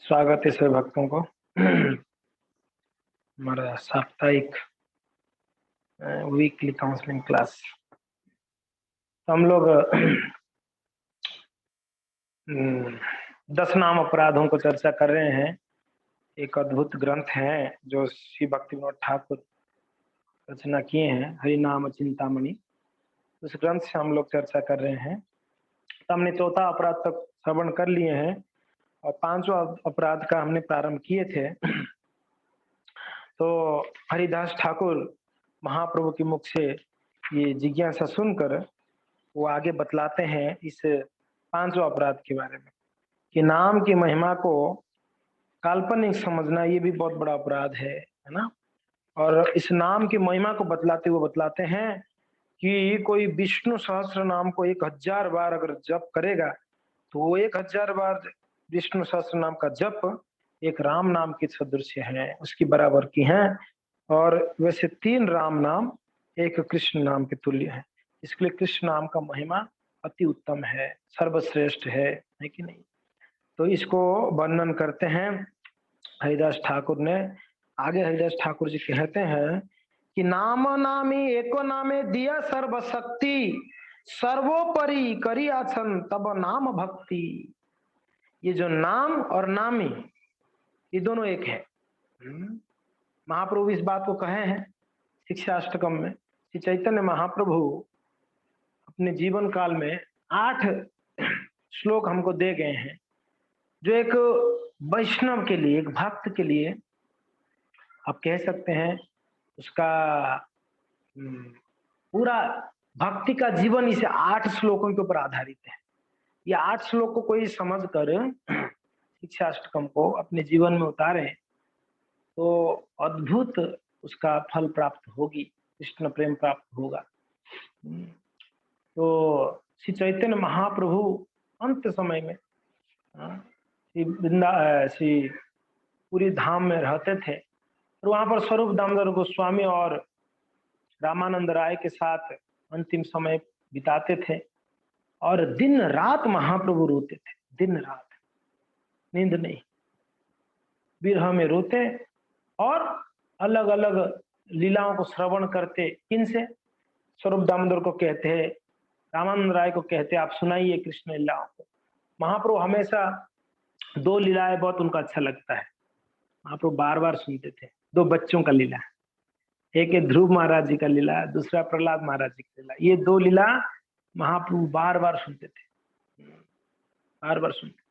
स्वागत है सभी भक्तों को हमारा साप्ताहिक वीकली काउंसलिंग क्लास। तो हम लोग 10 नाम अपराधों को चर्चा कर रहे हैं। एक अद्भुत ग्रंथ है जो श्री भक्ति विनोद ठाकुर रचना किए हैं, हरि नाम चिंतामणि। उस ग्रंथ से हम लोग चर्चा कर रहे हैं। तो हमने चौथा अपराध तक श्रवण कर लिए हैं और 5वां अपराध का हमने प्रारंभ किए थे। तो हरिदास ठाकुर महाप्रभु के मुख से ये जिज्ञासा सुनकर वो आगे बतलाते हैं इस 5वां अपराध के बारे में कि नाम की महिमा को काल्पनिक समझना ये भी बहुत बड़ा अपराध है ना। और इस नाम की महिमा को बतलाते हुए बतलाते हैं कि कोई विष्णु सहस्त्र नाम को 1000 बार अगर जप करेगा तो वो 1000 बार विष्णु सहस्त्र नाम का जप एक राम नाम के सदृश है, उसकी बराबर की है। और वैसे 3 राम नाम एक कृष्ण नाम के तुल्य है। इसके लिए कृष्ण नाम का महिमा अति उत्तम है, सर्वश्रेष्ठ है कि नहीं। तो इसको वर्णन करते हैं हरिदास ठाकुर ने। आगे हरिदास ठाकुर जी कहते हैं कि नाम नामी एको नामे दिया सर्वशक्ति, सर्वोपरि करी आसन तब नाम भक्ति। ये जो नाम और नामी ये दोनों एक है। महाप्रभु इस बात को कहे हैं शिक्षाष्टकम में। श्री चैतन्य महाप्रभु अपने जीवन काल में 8 श्लोक हमको दे गए हैं जो एक वैष्णव के लिए, एक भक्त के लिए आप कह सकते हैं उसका पूरा भक्ति का जीवन इस 8 श्लोकों के ऊपर आधारित है। ये 8 श्लोक को कोई समझकर शिक्षाष्टकम को अपने जीवन में उतारे तो अद्भुत उसका फल प्राप्त होगी, कृष्ण प्रेम प्राप्त होगा। तो श्री चैतन्य महाप्रभु अंत समय में श्री पूरी धाम में रहते थे और वहां पर स्वरूप दामोदर गोस्वामी और रामानंद राय के साथ अंतिम समय बिताते थे और दिन रात महाप्रभु रोते थे, दिन रात नींद नहीं, विरह में रोते और अलग अलग लीलाओं को श्रवण करते। किनसे? स्वरूप दामोदर को कहते हैं, रामानंद राय को कहते आप सुनाइए कृष्ण लीलाओं को। महाप्रभु हमेशा 2 लीलाएं बहुत उनका अच्छा लगता है, महाप्रभु बार बार सुनते थे। 2 बच्चों का लीला, एक है ध्रुव महाराज जी का लीला, दूसरा प्रहलाद महाराज जी का लीला। ये 2 लीला महाप्रभु बार बार सुनते थे, बार बार सुनते।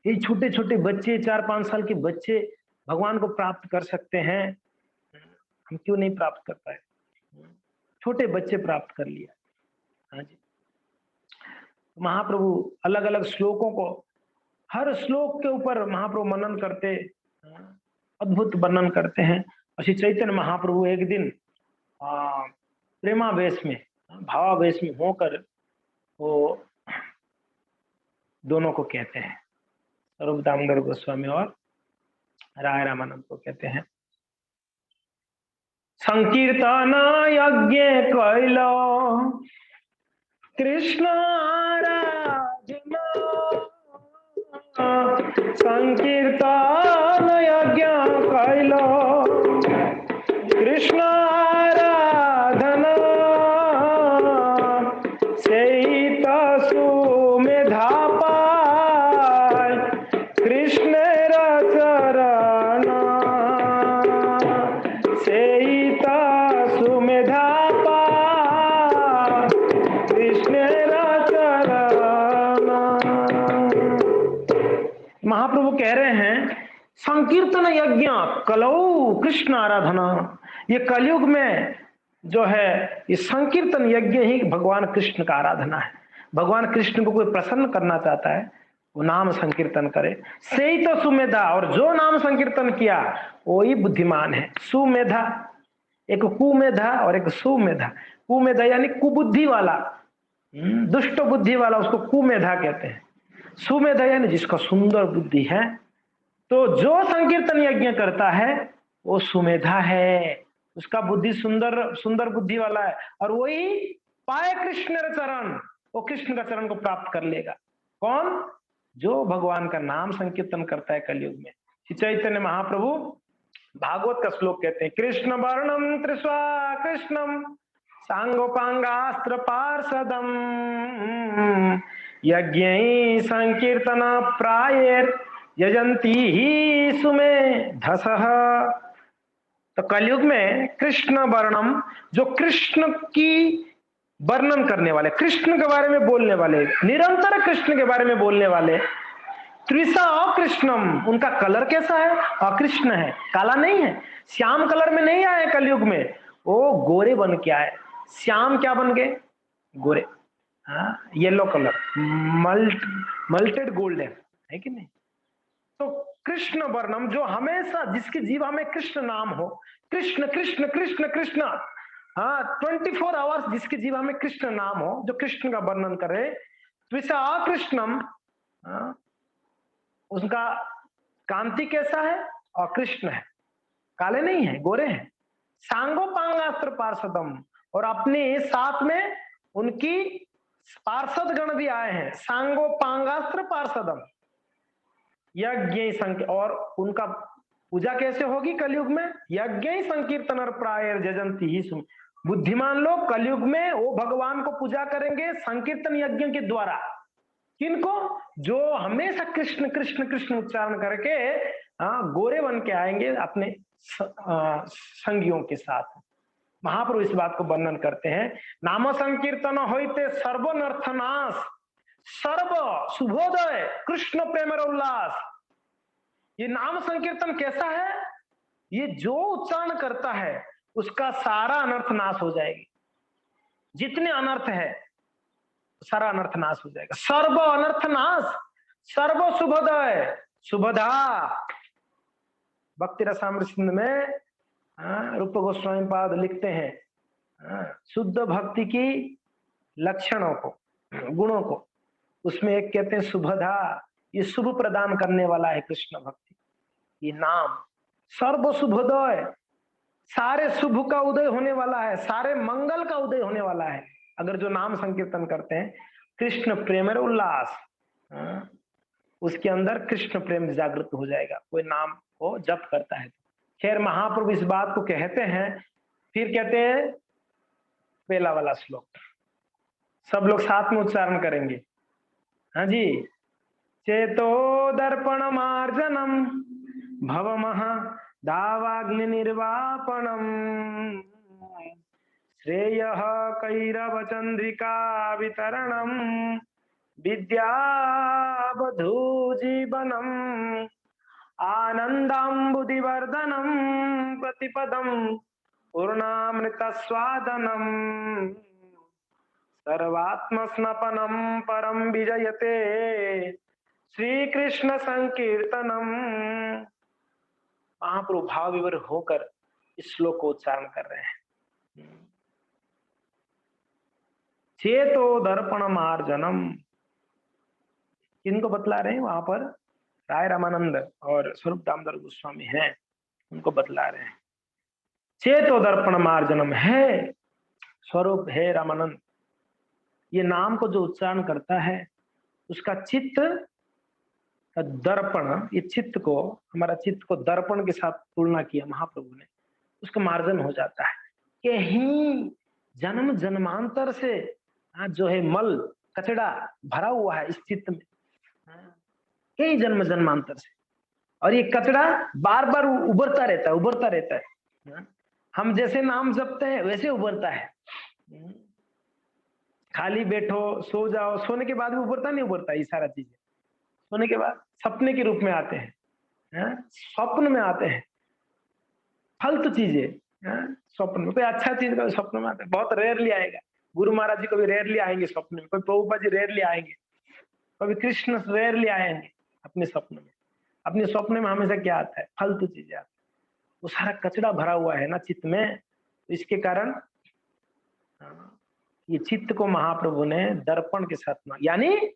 ये छोटे छोटे बच्चे, 4-5 साल के बच्चे भगवान को प्राप्त कर सकते हैं, हम क्यों नहीं प्राप्त कर पाए? छोटे बच्चे प्राप्त कर लिया। हाँ जी। महाप्रभु अलग अलग श्लोकों को, हर श्लोक के ऊपर महाप्रभु मनन करते, अद्भुत वर्णन करते हैं। और श्री चैतन्य महाप्रभु एक दिन प्रेमावेश में, भावावेश में होकर वो दोनों को कहते हैं, स्वरूप दामोदर गोस्वामी और राय रामानंद को कहते हैं, संकीर्तन यज्ञ कैलो कृष्ण आराधना, संकीर्तन यज्ञ कैलो कृष्ण आराधना, सेई सुमेधा पाय कृष्ण चरण, सेई सुमेधा पाय कृष्ण चरण। महाप्रभु कह रहे हैं संकीर्तन यज्ञ कलौ कृष्ण आराधना। ये कलयुग में जो है ये संकीर्तन यज्ञ ही भगवान कृष्ण का आराधना है। भगवान कृष्ण को कोई प्रसन्न करना चाहता है वो नाम संकीर्तन करे। सेई तो सुमेधा, और जो नाम संकीर्तन किया वही बुद्धिमान है। सुमेधा, एक कुमेधा और एक सुमेधा। कुमेधा यानी कुबुद्धि वाला, दुष्ट बुद्धि वाला, उसको कुमेधा कहते हैं। सुमेधा यानी जिसका सुंदर बुद्धि है। तो जो संकीर्तन यज्ञ करता है वो सुमेधा है, उसका बुद्धि सुंदर सुंदर बुद्धि वाला है, और वही पाए कृष्ण चरण, वो कृष्ण का चरण को प्राप्त कर लेगा। कौन? जो भगवान का नाम संकीर्तन करता है कलयुग में। श्री चैतन्य महाप्रभु भागवत का श्लोक कहते हैं, कृष्ण वर्णम त्रिस्वा कृष्णम सांगोपांगास्त्र पार्षदम यज्ञ संकीर्तन प्रायेर यजंती ही सुमे धसः। तो कलयुग में कृष्ण वर्णम, जो कृष्ण की वर्णन करने वाले, कृष्ण के बारे में बोलने वाले, निरंतर कृष्ण के बारे में बोलने वाले, त्रिसा अकृष्णम, उनका कलर कैसा है? अकृष्ण है, काला नहीं है, श्याम कलर में नहीं आए कलयुग में, वो गोरे बन के आए। श्याम क्या बन गए? गोरे, हाँ, येलो कलर, मल्टेड गोल्डन, है कि नहीं? तो कृष्ण वर्णम, जो हमेशा, जिसकी जीवा में कृष्ण नाम हो, कृष्ण कृष्ण कृष्ण कृष्ण, हाँ, 24 आवर्स जिसकी जीवा में कृष्ण नाम हो, जो कृष्ण का वर्णन करे, त्रिसा अकृष्णम, उसका कांति कैसा है? अकृष्ण है, काले नहीं है, गोरे हैं। सांगोपांगास्त्र पार्षदम, और अपने साथ में उनकी पार्षद गण भी आए हैं, सांगोपांगास्त्र पार्षदम यज्ञ संक, और उनका पूजा कैसे होगी कलयुग में? यज्ञ संकीर्तन और प्रायर जजंती ही सुन। बुद्धिमान लोग कलयुग में वो भगवान को पूजा करेंगे संकीर्तन यज्ञ के द्वारा। किनको? जो हमेशा कृष्ण कृष्ण कृष्ण उच्चारण करके गोरे बन के आएंगे अपने संगियों के साथ। महाप्रभु इस बात को वर्णन करते हैं, नाम संकीर्तन होते सर्वनर्थनाश सर्व शुभोदय कृष्ण प्रेम और उल्लास। ये नाम संकीर्तन कैसा है? ये जो उच्चारण करता है उसका सारा अनर्थ नाश हो जाएगी, जितने अनर्थ है सारा अनर्थ नाश हो जाएगा। सर्व अनर्थ नाश सर्व शुभोदय, शुभदा। भक्ति रसामृत सिंध में रूप गोस्वामी पाद लिखते हैं शुद्ध भक्ति की लक्षणों को, गुणों को, उसमें एक कहते हैं शुभदा, ये शुभ प्रदान करने वाला है कृष्ण भक्ति, ये नाम। सर्व शुभोदय, सारे शुभ का उदय होने वाला है, सारे मंगल का उदय होने वाला है अगर जो नाम संकीर्तन करते हैं। कृष्ण प्रेम और उल्लास, उसके अंदर कृष्ण प्रेम जागृत हो जाएगा कोई नाम को जप करता है। खैर महाप्रभु इस बात को कहते हैं, फिर कहते हैं पहला वाला श्लोक, सब लोग साथ में उच्चारण करेंगे। हाँ जी, चेतो दर्पण मार्जनम भवमः दावाग्नि निर्वापणम श्रेयः कैरव चंद्रिका वितरणम विद्यावधू जीवनम आनंदाम्बुदिवर्धनम प्रतिपदम पूर्णामृत स्वादनम सर्वात्म स्नपनम परम विजयते श्री कृष्ण संकीर्तनम। महाप्रभु भाव विवर होकर इस श्लोक को उच्चारण कर रहे हैं। चेतो दर्पण मार्जनम, किनको बतला रहे हैं? वहां पर राय रामानंद और स्वरूप दामोदर गोस्वामी हैं, उनको बतला रहे हैं। चेतो दर्पण मार्जनम है स्वरूप है रामानंद, ये नाम को जो उच्चारण करता है उसका चित्त का दर्पण, ये चित्त को, हमारा चित्त को दर्पण के साथ तुलना किया महाप्रभु ने, उसका मार्जन हो जाता है। कहीं जन्म जन्मांतर से जो है मल कचड़ा भरा हुआ है इस चित्त में, कई जन्म जन्मांतर से, और ये कचड़ा बार बार उभरता रहता है, उभरता रहता है। हम जैसे नाम जपते हैं वैसे उभरता है। खाली बैठो, सो जाओ, सोने के बाद भी उभरता नहीं उभरता, ये सारा चीजें सोने के बाद सपने के रूप में आते हैं, स्वप्न में आते हैं, फालतू चीजें स्वप्न में। कोई अच्छा चीज का स्वप्न में आता है, बहुत रेयरली आएगा। गुरु महाराज जी कभी रेयरली आएंगे स्वप्न में, कोई प्रभुपाद जी रेयरली आएंगे, कभी कृष्ण रेयरली आएंगे अपने स्वप्न में। अपने स्वप्न में हमेशा क्या आता है? फालतू चीजें आती है। वो सारा कचरा भरा हुआ है ना चित्त में, इसके कारण ये चित्त को महाप्रभु ने दर्पण के साथ ना, यानी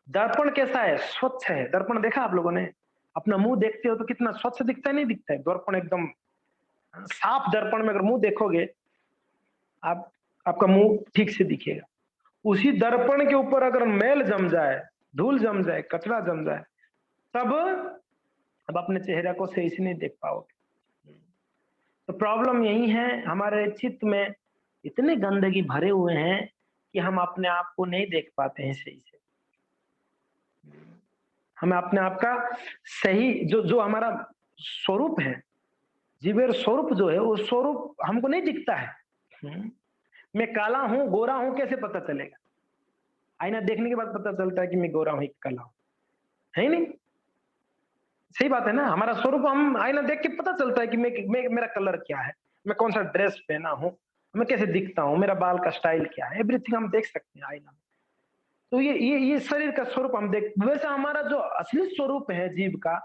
दर्पण कैसा है? स्वच्छ है। दर्पण देखा आप लोगों ने? अपना मुंह देखते हो तो कितना स्वच्छ दिखता है, नहीं दिखता है? दर्पण एकदम साफ दर्पण में अगर मुंह देखोगे आप, आपका मुंह ठीक से दिखेगा। उसी दर्पण के ऊपर अगर मैल जम जाए, धूल जम जाए, कचरा जम जाए, तब अब अपने चेहरे को सही से नहीं देख पाओगे। तो प्रॉब्लम यही है, हमारे चित्त में इतने गंदगी भरे हुए हैं कि हम अपने आप को नहीं देख पाते हैं सही से। हमें अपने आप का सही जो जो हमारा स्वरूप है, जीवेर स्वरूप जो है, वो स्वरूप हमको नहीं दिखता है। मैं काला हूं, गोरा हूं, कैसे पता चलेगा? आईना देखने के बाद पता चलता है कि मैं गोरा हूं, काला हूं, है नहीं? सही बात है ना? हमारा स्वरूप हम आईना देख के पता चलता है कि मैं मेरा कलर क्या है, मैं कौन सा ड्रेस पहना हूं, मैं कैसे दिखता हूं, मेरा बाल का स्टाइल क्या है, एवरीथिंग हम देख सकते हैं आईना में। तो ये शरीर का स्वरूप हम देख, वैसे हमारा जो असली स्वरूप है जीव का,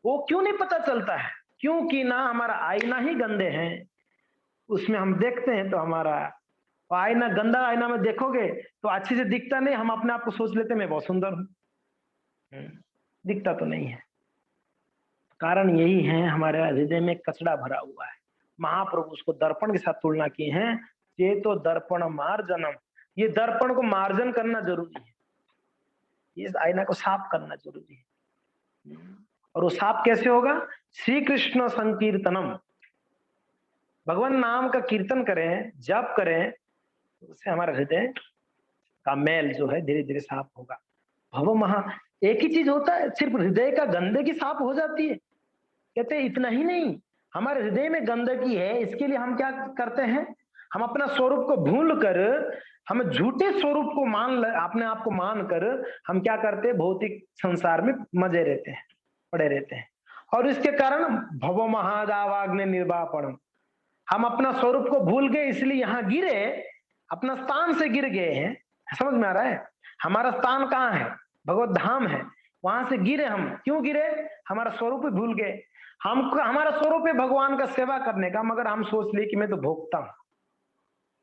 वो क्यों नहीं पता चलता है? क्योंकि ना हमारा आईना ही गंदे हैं, उसमें हम देखते हैं तो हमारा आईना गंदा, आईना में देखोगे तो अच्छे से दिखता नहीं, हम अपने आप को सोच लेते मैं बहुत सुंदर हूं, दिखता तो नहीं है। कारण यही है, हमारे हृदय में कचरा भरा हुआ है। महाप्रभु उसको दर्पण के साथ तुलना किए हैं, चेतो दर्पण मार्जनम। ये दर्पण को मार्जन करना जरूरी है, इस आईना को साफ करना जरूरी है। और वो साफ कैसे होगा? श्री कृष्ण संकीर्तनम, भगवान नाम का कीर्तन करें, जप करें, उससे हमारा हृदय का मैल जो है धीरे धीरे साफ होगा। भव महा, एक ही चीज होता है, सिर्फ हृदय का गंदगी साफ हो जाती है? कहते इतना ही नहीं, हमारे हृदय में गंदगी है, इसके लिए हम क्या करते हैं? हम अपना स्वरूप को भूल कर, हम झूठे स्वरूप को अपने आप को मान कर हम क्या करते हैं? भौतिक संसार में मजे रहते हैं, पड़े रहते हैं। और इसके कारण भव महादावाग्नि निर्वापणम, हम अपना स्वरूप को भूल गए, इसलिए यहाँ गिरे, अपना स्थान से गिर गए हैं। समझ में आ रहा है? हमारा स्थान कहाँ है? भगवत धाम है, वहां से गिरे हम। क्यों गिरे? हमारा स्वरूप ही भूल गए। हमारा स्वरूप है भगवान का सेवा करने का, मगर हम सोच लिए कि मैं तो भोगता हूं।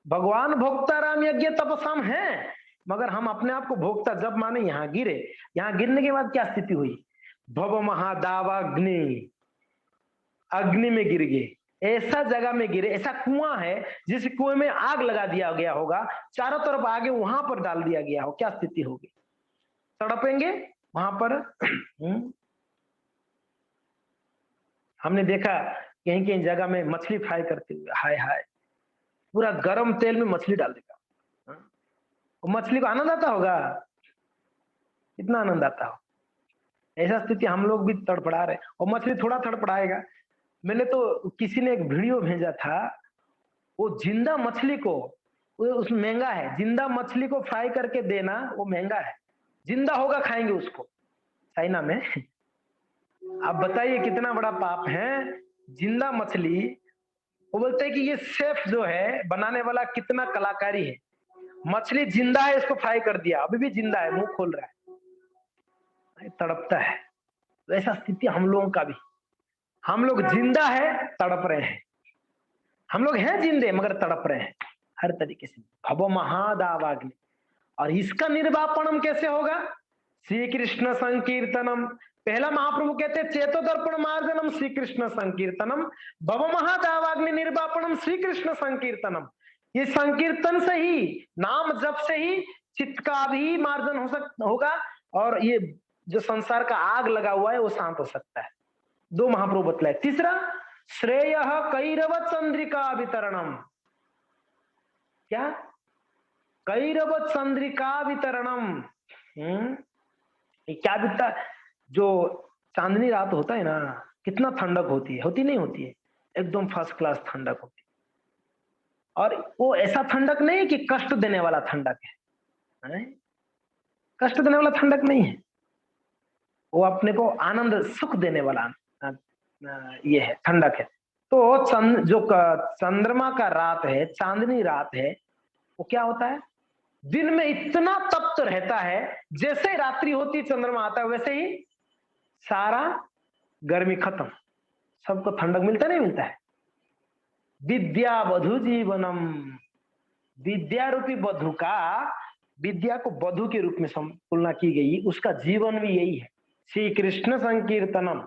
भगवान भोक्ता राम यज्ञ तपसम है, मगर हम अपने आप को भोक्ता जब माने यहाँ गिरे। यहाँ गिरने के बाद क्या स्थिति हुई? भव महादावाग्नि, अग्नि में गिर गए। ऐसा जगह में गिरे, ऐसा कुआं है जिस कुएं में आग लगा दिया गया होगा, चारों तरफ आगे वहां पर डाल दिया गया हो, क्या स्थिति होगी? तड़पेंगे वहां पर। हमने देखा कहीं कहीं जगह में मछली फ्राई करते हुए, हाय हाय, पूरा गर्म तेल में मछली डाल देगा, और मछली को आनंद आता होगा, कितना आनंद आता हो। ऐसा स्थिति हम लोग भी तड़पड़ा रहे, और मछली थोड़ा तड़पड़ाएगा। मैंने तो किसी ने एक वीडियो भेजा था, वो जिंदा मछली को, उस महंगा है, जिंदा मछली को फ्राई करके देना वो महंगा है, जिंदा होगा खाएंगे उसको चाइना में। आप बताइए कितना बड़ा पाप है, जिंदा मछली। वो बोलते हैं कि ये शेफ जो है बनाने वाला कितना कलाकारी है, मछली जिंदा है, इसको फ्राई कर दिया, अभी भी जिंदा है, मुंह खोल रहा है, तड़पता है। तो ऐसा स्थिति हम लोगों का भी, हम लोग जिंदा है, तड़प रहे हैं। हम लोग हैं जिंदे मगर तड़प रहे हैं हर तरीके से। भव महादावाग्नि, और इसका निर्वापणम कैसे होगा? श्री कृष्ण संकीर्तनम। पहला महाप्रभु कहते हैं चेतो दर्पण मार्जनम श्री कृष्ण संकीर्तनम, भव महादावाग्नि निर्वापणम श्री कृष्ण संकीर्तनम। ये संकीर्तन से ही, नाम जप से ही चित्त का भी मार्जन होगा, और ये जो संसार का आग लगा हुआ है वो शांत हो सकता है। दो महाप्रभु बतलाए। तीसरा, श्रेय कैरव चंद्रिका वितरणम। क्या? कैरव चंद्रिका वितरणम। क्या दिखता? जो चांदनी रात होता है ना, कितना ठंडक होती है, होती नहीं होती है? एकदम फर्स्ट क्लास ठंडक होती है। और वो ऐसा ठंडक नहीं कि कष्ट देने वाला ठंडक है, कष्ट देने वाला ठंडक नहीं है, वो अपने को आनंद सुख देने वाला ये है, ठंडक है। तो जो चंद्रमा का रात है, चांदनी रात है, वो क्या होता है? दिन में इतना तप्त रहता है, जैसे रात्रि होती चंद्रमा आता है, वैसे ही सारा गर्मी खत्म, सबको ठंडक मिलता नहीं मिलता है? विद्या वधु जीवनम, विद्या रूपी वधु का, विद्या को वधु के रूप में तुलना की गई, उसका जीवन भी यही है, श्री कृष्ण संकीर्तनम।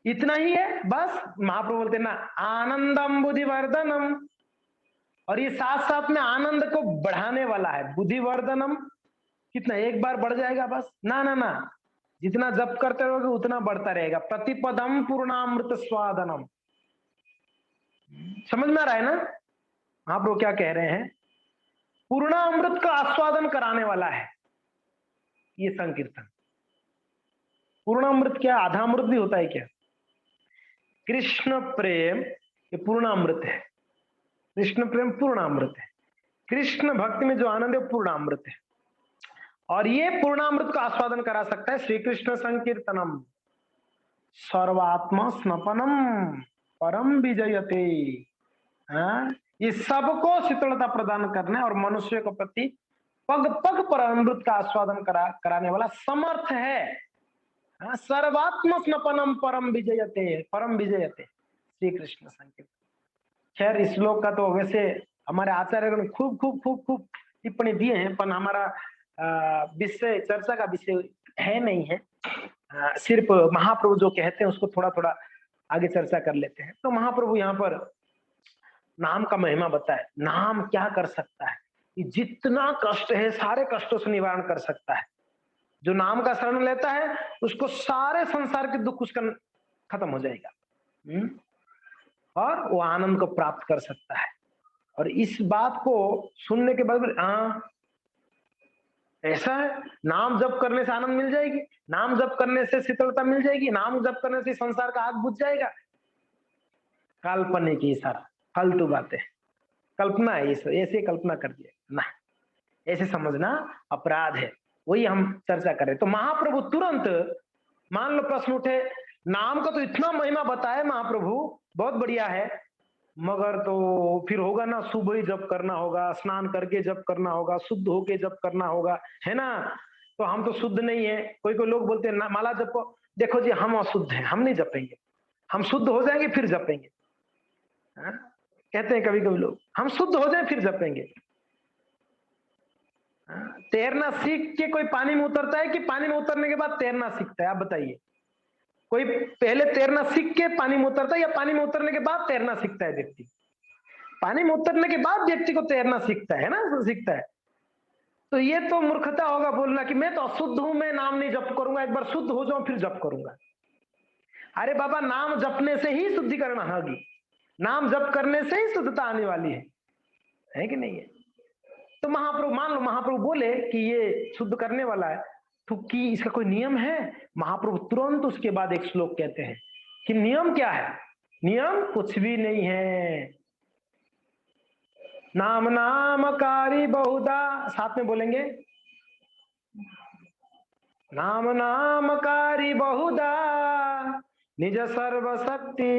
इतना ही है बस। महाप्रभु बोलते ना, आनंदम बुद्धिवर्धनम, और ये साथ साथ में आनंद को बढ़ाने वाला है। बुद्धिवर्धनम कितना एक बार बढ़ जाएगा बस? ना ना ना, जितना जप करते रहोगे उतना बढ़ता रहेगा। प्रतिपदम पूर्णामृत स्वादनम। समझ में आ रहा है ना आप लोग क्या कह रहे हैं? पूर्णामृत का आस्वादन कराने वाला है ये संकीर्तन। पूर्णामृत क्या, आधा अमृत भी होता है क्या? कृष्ण प्रेम ये पूर्णामृत है। कृष्ण प्रेम पूर्णामृत है। कृष्ण भक्ति में जो आनंद है पूर्णामृत है। और ये पूर्णामृत का आस्वादन करा सकता है श्री कृष्ण संकीर्तनम सर्वात्मा स्नपनम परम विजयते। ये सबको शीतलता प्रदान करने और मनुष्य को प्रति पग पग पर अमृत का आस्वादन कराने वाला समर्थ है। सर्वात्म स्नपनम परम विजयते श्री कृष्ण संकीर्तन। खैर इस श्लोक का तो वैसे हमारे आचार्य ने खूब खूब खूब खूब टिप्पणी दिए हैं, पर हमारा विषय चर्चा का विषय है नहीं है। सिर्फ महाप्रभु जो कहते हैं उसको थोड़ा थोड़ा आगे चर्चा कर लेते हैं। तो महाप्रभु यहाँ पर नाम का महिमा बताए। नाम क्या कर सकता है? कि जितना कष्ट है सारे कष्टों से निवारण कर सकता है। जो नाम का शरण लेता है उसको सारे संसार के दुख उसका खत्म हो जाएगा और वो आनंद को प्राप्त कर सकता है। और इस बात को सुनने के बाद ऐसा है, नाम जप करने से आनंद मिल जाएगी, नाम जप करने से शीतलता मिल जाएगी, नाम जप करने से संसार का आग बुझ जाएगा। काल्पनिक की सारा फालतू बातें, कल्पना है, ऐसे कल्पना कर दिया ना, ऐसे समझना अपराध है। वही हम चर्चा करें। तो महाप्रभु तुरंत मान लो प्रश्न उठे, नाम का तो इतना महिमा बताया महाप्रभु, बहुत बढ़िया है, मगर तो फिर होगा ना सुबह ही जप करना होगा, स्नान करके जप करना होगा, शुद्ध होके जप करना होगा, है ना? तो हम तो शुद्ध नहीं है। कोई कोई लोग बोलते हैं माला जपो, देखो जी हम अशुद्ध हैं, हम नहीं जपेंगे, हम शुद्ध हो जाएंगे फिर जपेंगे। कहते हैं कभी कभी लोग, हम शुद्ध हो जाए फिर जपेंगे। तैरना सीख के कोई पानी में उतरता है कि पानी में उतरने के बाद तैरना सीखता है? आप बताइए। कोई पहले तैरना सीख के पानी में उतरता है या पानी में उतरने के बाद तैरना सीखता है व्यक्ति? पानी में उतरने के बाद व्यक्ति को तैरना सीखता है ना, सीखता है। तो ये तो मूर्खता होगा बोलना कि मैं तो अशुद्ध हूं, मैं नाम नहीं जप करूंगा, एक बार शुद्ध हो जाऊं फिर जप करूंगा। अरे बाबा, नाम जपने से ही शुद्धिकरण होगी, नाम जप करने से ही शुद्धता आने वाली है कि नहीं है? तो महाप्रभु मान लो महाप्रभु बोले कि ये शुद्ध करने वाला है, तो कि इसका कोई नियम है? महाप्रभु तुरंत उसके बाद एक श्लोक कहते हैं कि नियम क्या है? नियम कुछ भी नहीं है। नाम नामकारी बहुधा, साथ में बोलेंगे, नाम नामकारी बहुधा निज सर्वशक्ति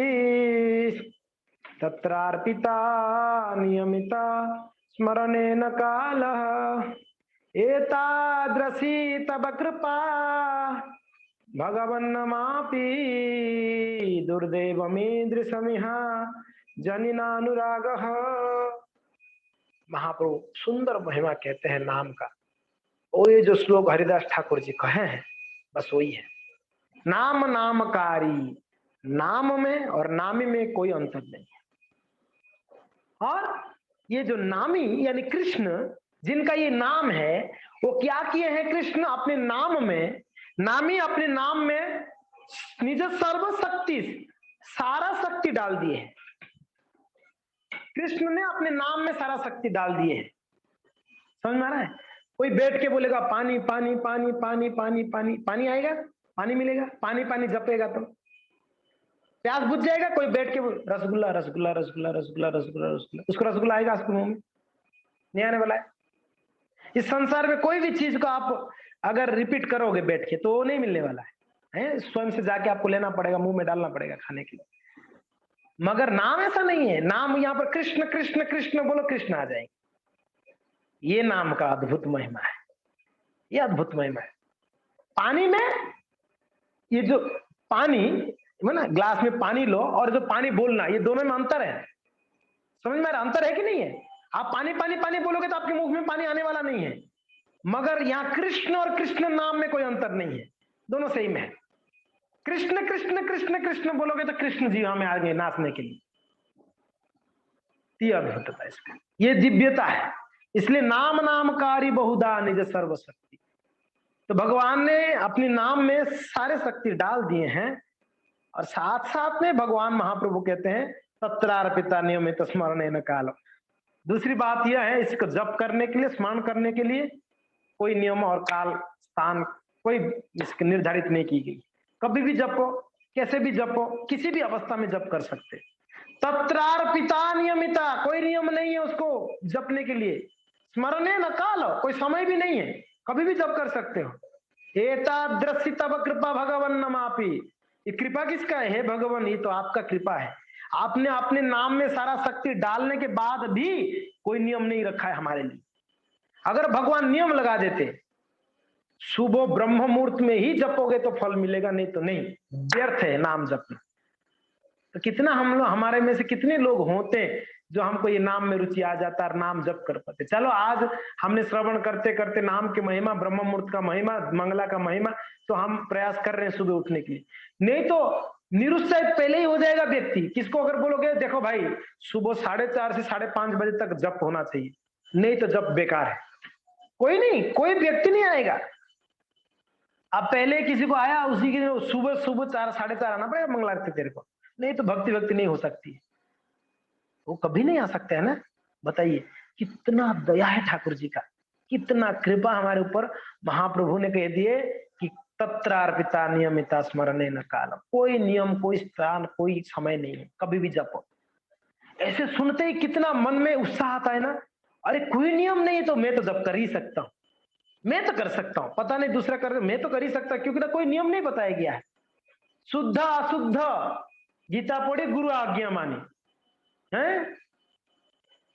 तत्रार्पिता नियमिता स्मरणेन कालः एतादृशी तव कृपा भगवन्नमापि दुर्दैवमीदृशमिह जनिनानुरागः। महाप्रभु सुंदर महिमा कहते हैं नाम का। और ये जो श्लोक हरिदास ठाकुर जी कहे हैं बस वही है। नाम नामकारी, नाम में और नामी में कोई अंतर नहीं है। और ये जो नामी यानी कृष्ण जिनका ये नाम है, वो क्या किए हैं? कृष्ण अपने नाम में, नामी अपने नाम में निज सर्वशक्ति, सारा शक्ति डाल दिए हैं। कृष्ण ने अपने नाम में सारा शक्ति डाल दिए है। समझ में आ रहा है? कोई बैठ के बोलेगा पानी पानी पानी पानी पानी पानी, पानी आएगा, पानी मिलेगा, पानी पानी जपेगा तो प्यास बुझ जाएगा। कोई बैठ के रसगुल्ला रसगुल्ला रसगुल्ला रसगुल्ला रसगुल्ला रसगुल्ला, उसको रसगुल्ला आएगा उसको मुंह में? नहीं आने वाला है। इस संसार में कोई भी चीज को आप अगर रिपीट करोगे बैठ के तो वो नहीं मिलने वाला है, स्वयं से जाके आपको लेना पड़ेगा, मुंह में डालना पड़ेगा खाने के लिए। मगर नाम ऐसा नहीं है। नाम यहाँ पर कृष्ण कृष्ण कृष्ण बोलो, कृष्ण आ जाएंगे। ये नाम का अद्भुत महिमा है, ये अद्भुत महिमा है। पानी में, ये जो पानी है ना, ग्लास में पानी लो और जो पानी बोलना, ये दोनों में अंतर है। समझ में अंतर है कि नहीं है? आप पानी पानी पानी बोलोगे तो आपके मुंह में पानी आने वाला नहीं है। मगर यहाँ कृष्ण और कृष्ण नाम में कोई अंतर नहीं है, दोनों सेम है। कृष्ण कृष्ण कृष्ण कृष्ण बोलोगे तो कृष्ण जी हमें आगे नाचने के लिए। ये अद्भुतता है इसका, ये दिव्यता है। इसलिए नाम नामकारी बहुधा निज सर्वशक्ति, तो भगवान ने अपने नाम में सारे शक्ति डाल दिए हैं और साथ साथ में भगवान महाप्रभु कहते हैं तत्रार्पिता नियमित स्मरण न काल। दूसरी बात यह है, इसको जप करने के लिए, स्मरण करने के लिए कोई नियम और काल स्थान कोई निर्धारित नहीं की गई। कभी भी जपो, कैसे भी जपो, किसी भी अवस्था में जप कर सकते। तत्रार्पिता नियमिता, कोई नियम नहीं है उसको जपने के लिए। स्मरणे न काल, कोई समय भी नहीं है, कभी भी जप कर सकते हो। एतादृशी तव कृपा भगवन नमापि, ये कृपा किसका है? हे भगवान, ये तो आपका कृपा है। आपने अपने नाम में सारा शक्ति डालने के बाद भी कोई नियम नहीं रखा है हमारे लिए। अगर भगवान नियम लगा देते, सुबह ब्रह्म मुहूर्त में ही जपोगे तो फल मिलेगा, नहीं तो नहीं, व्यर्थ है नाम जपना। तो कितना हम लोग, हमारे में से कितने लोग होते जो हमको ये नाम में रुचि आ जाता है, नाम जप कर पाते। चलो आज हमने श्रवण करते करते नाम की महिमा, ब्रह्म मुहूर्त का महिमा, मंगला का महिमा, तो हम प्रयास कर रहे हैं सुबह उठने के लिए। नहीं तो निरुत्साहित पहले ही हो जाएगा व्यक्ति। किसको अगर बोलोगे देखो भाई सुबह 4:30 से 5:30 बजे तक जप होना चाहिए, नहीं तो जप बेकार है, कोई नहीं, कोई व्यक्ति नहीं आएगा। अब पहले किसी को आया, उसी के सुबह 4 4:30 आना पड़ेगा मंगला आरती तेरे को, नहीं तो भक्ति नहीं हो सकती, वो कभी नहीं आ सकता है ना। बताइए कितना दया है ठाकुर जी का, कितना कृपा हमारे ऊपर। महाप्रभु ने कह दिए कि तत्रार्पिता नियमिता स्मरणे न काल, कोई नियम, कोई स्थान, कोई समय नहीं है, कभी भी जपो। ऐसे सुनते ही कितना मन में उत्साह आता है ना, अरे कोई नियम नहीं तो मैं तो जप कर ही सकता हूँ, मैं तो कर सकता हूँ, पता नहीं दूसरा कर, मैं तो कर ही सकता, क्योंकि ना कोई नियम नहीं बताया गया है। शुद्ध अशुद्ध गीता पढ़ी, गुरु आज्ञा मानी है।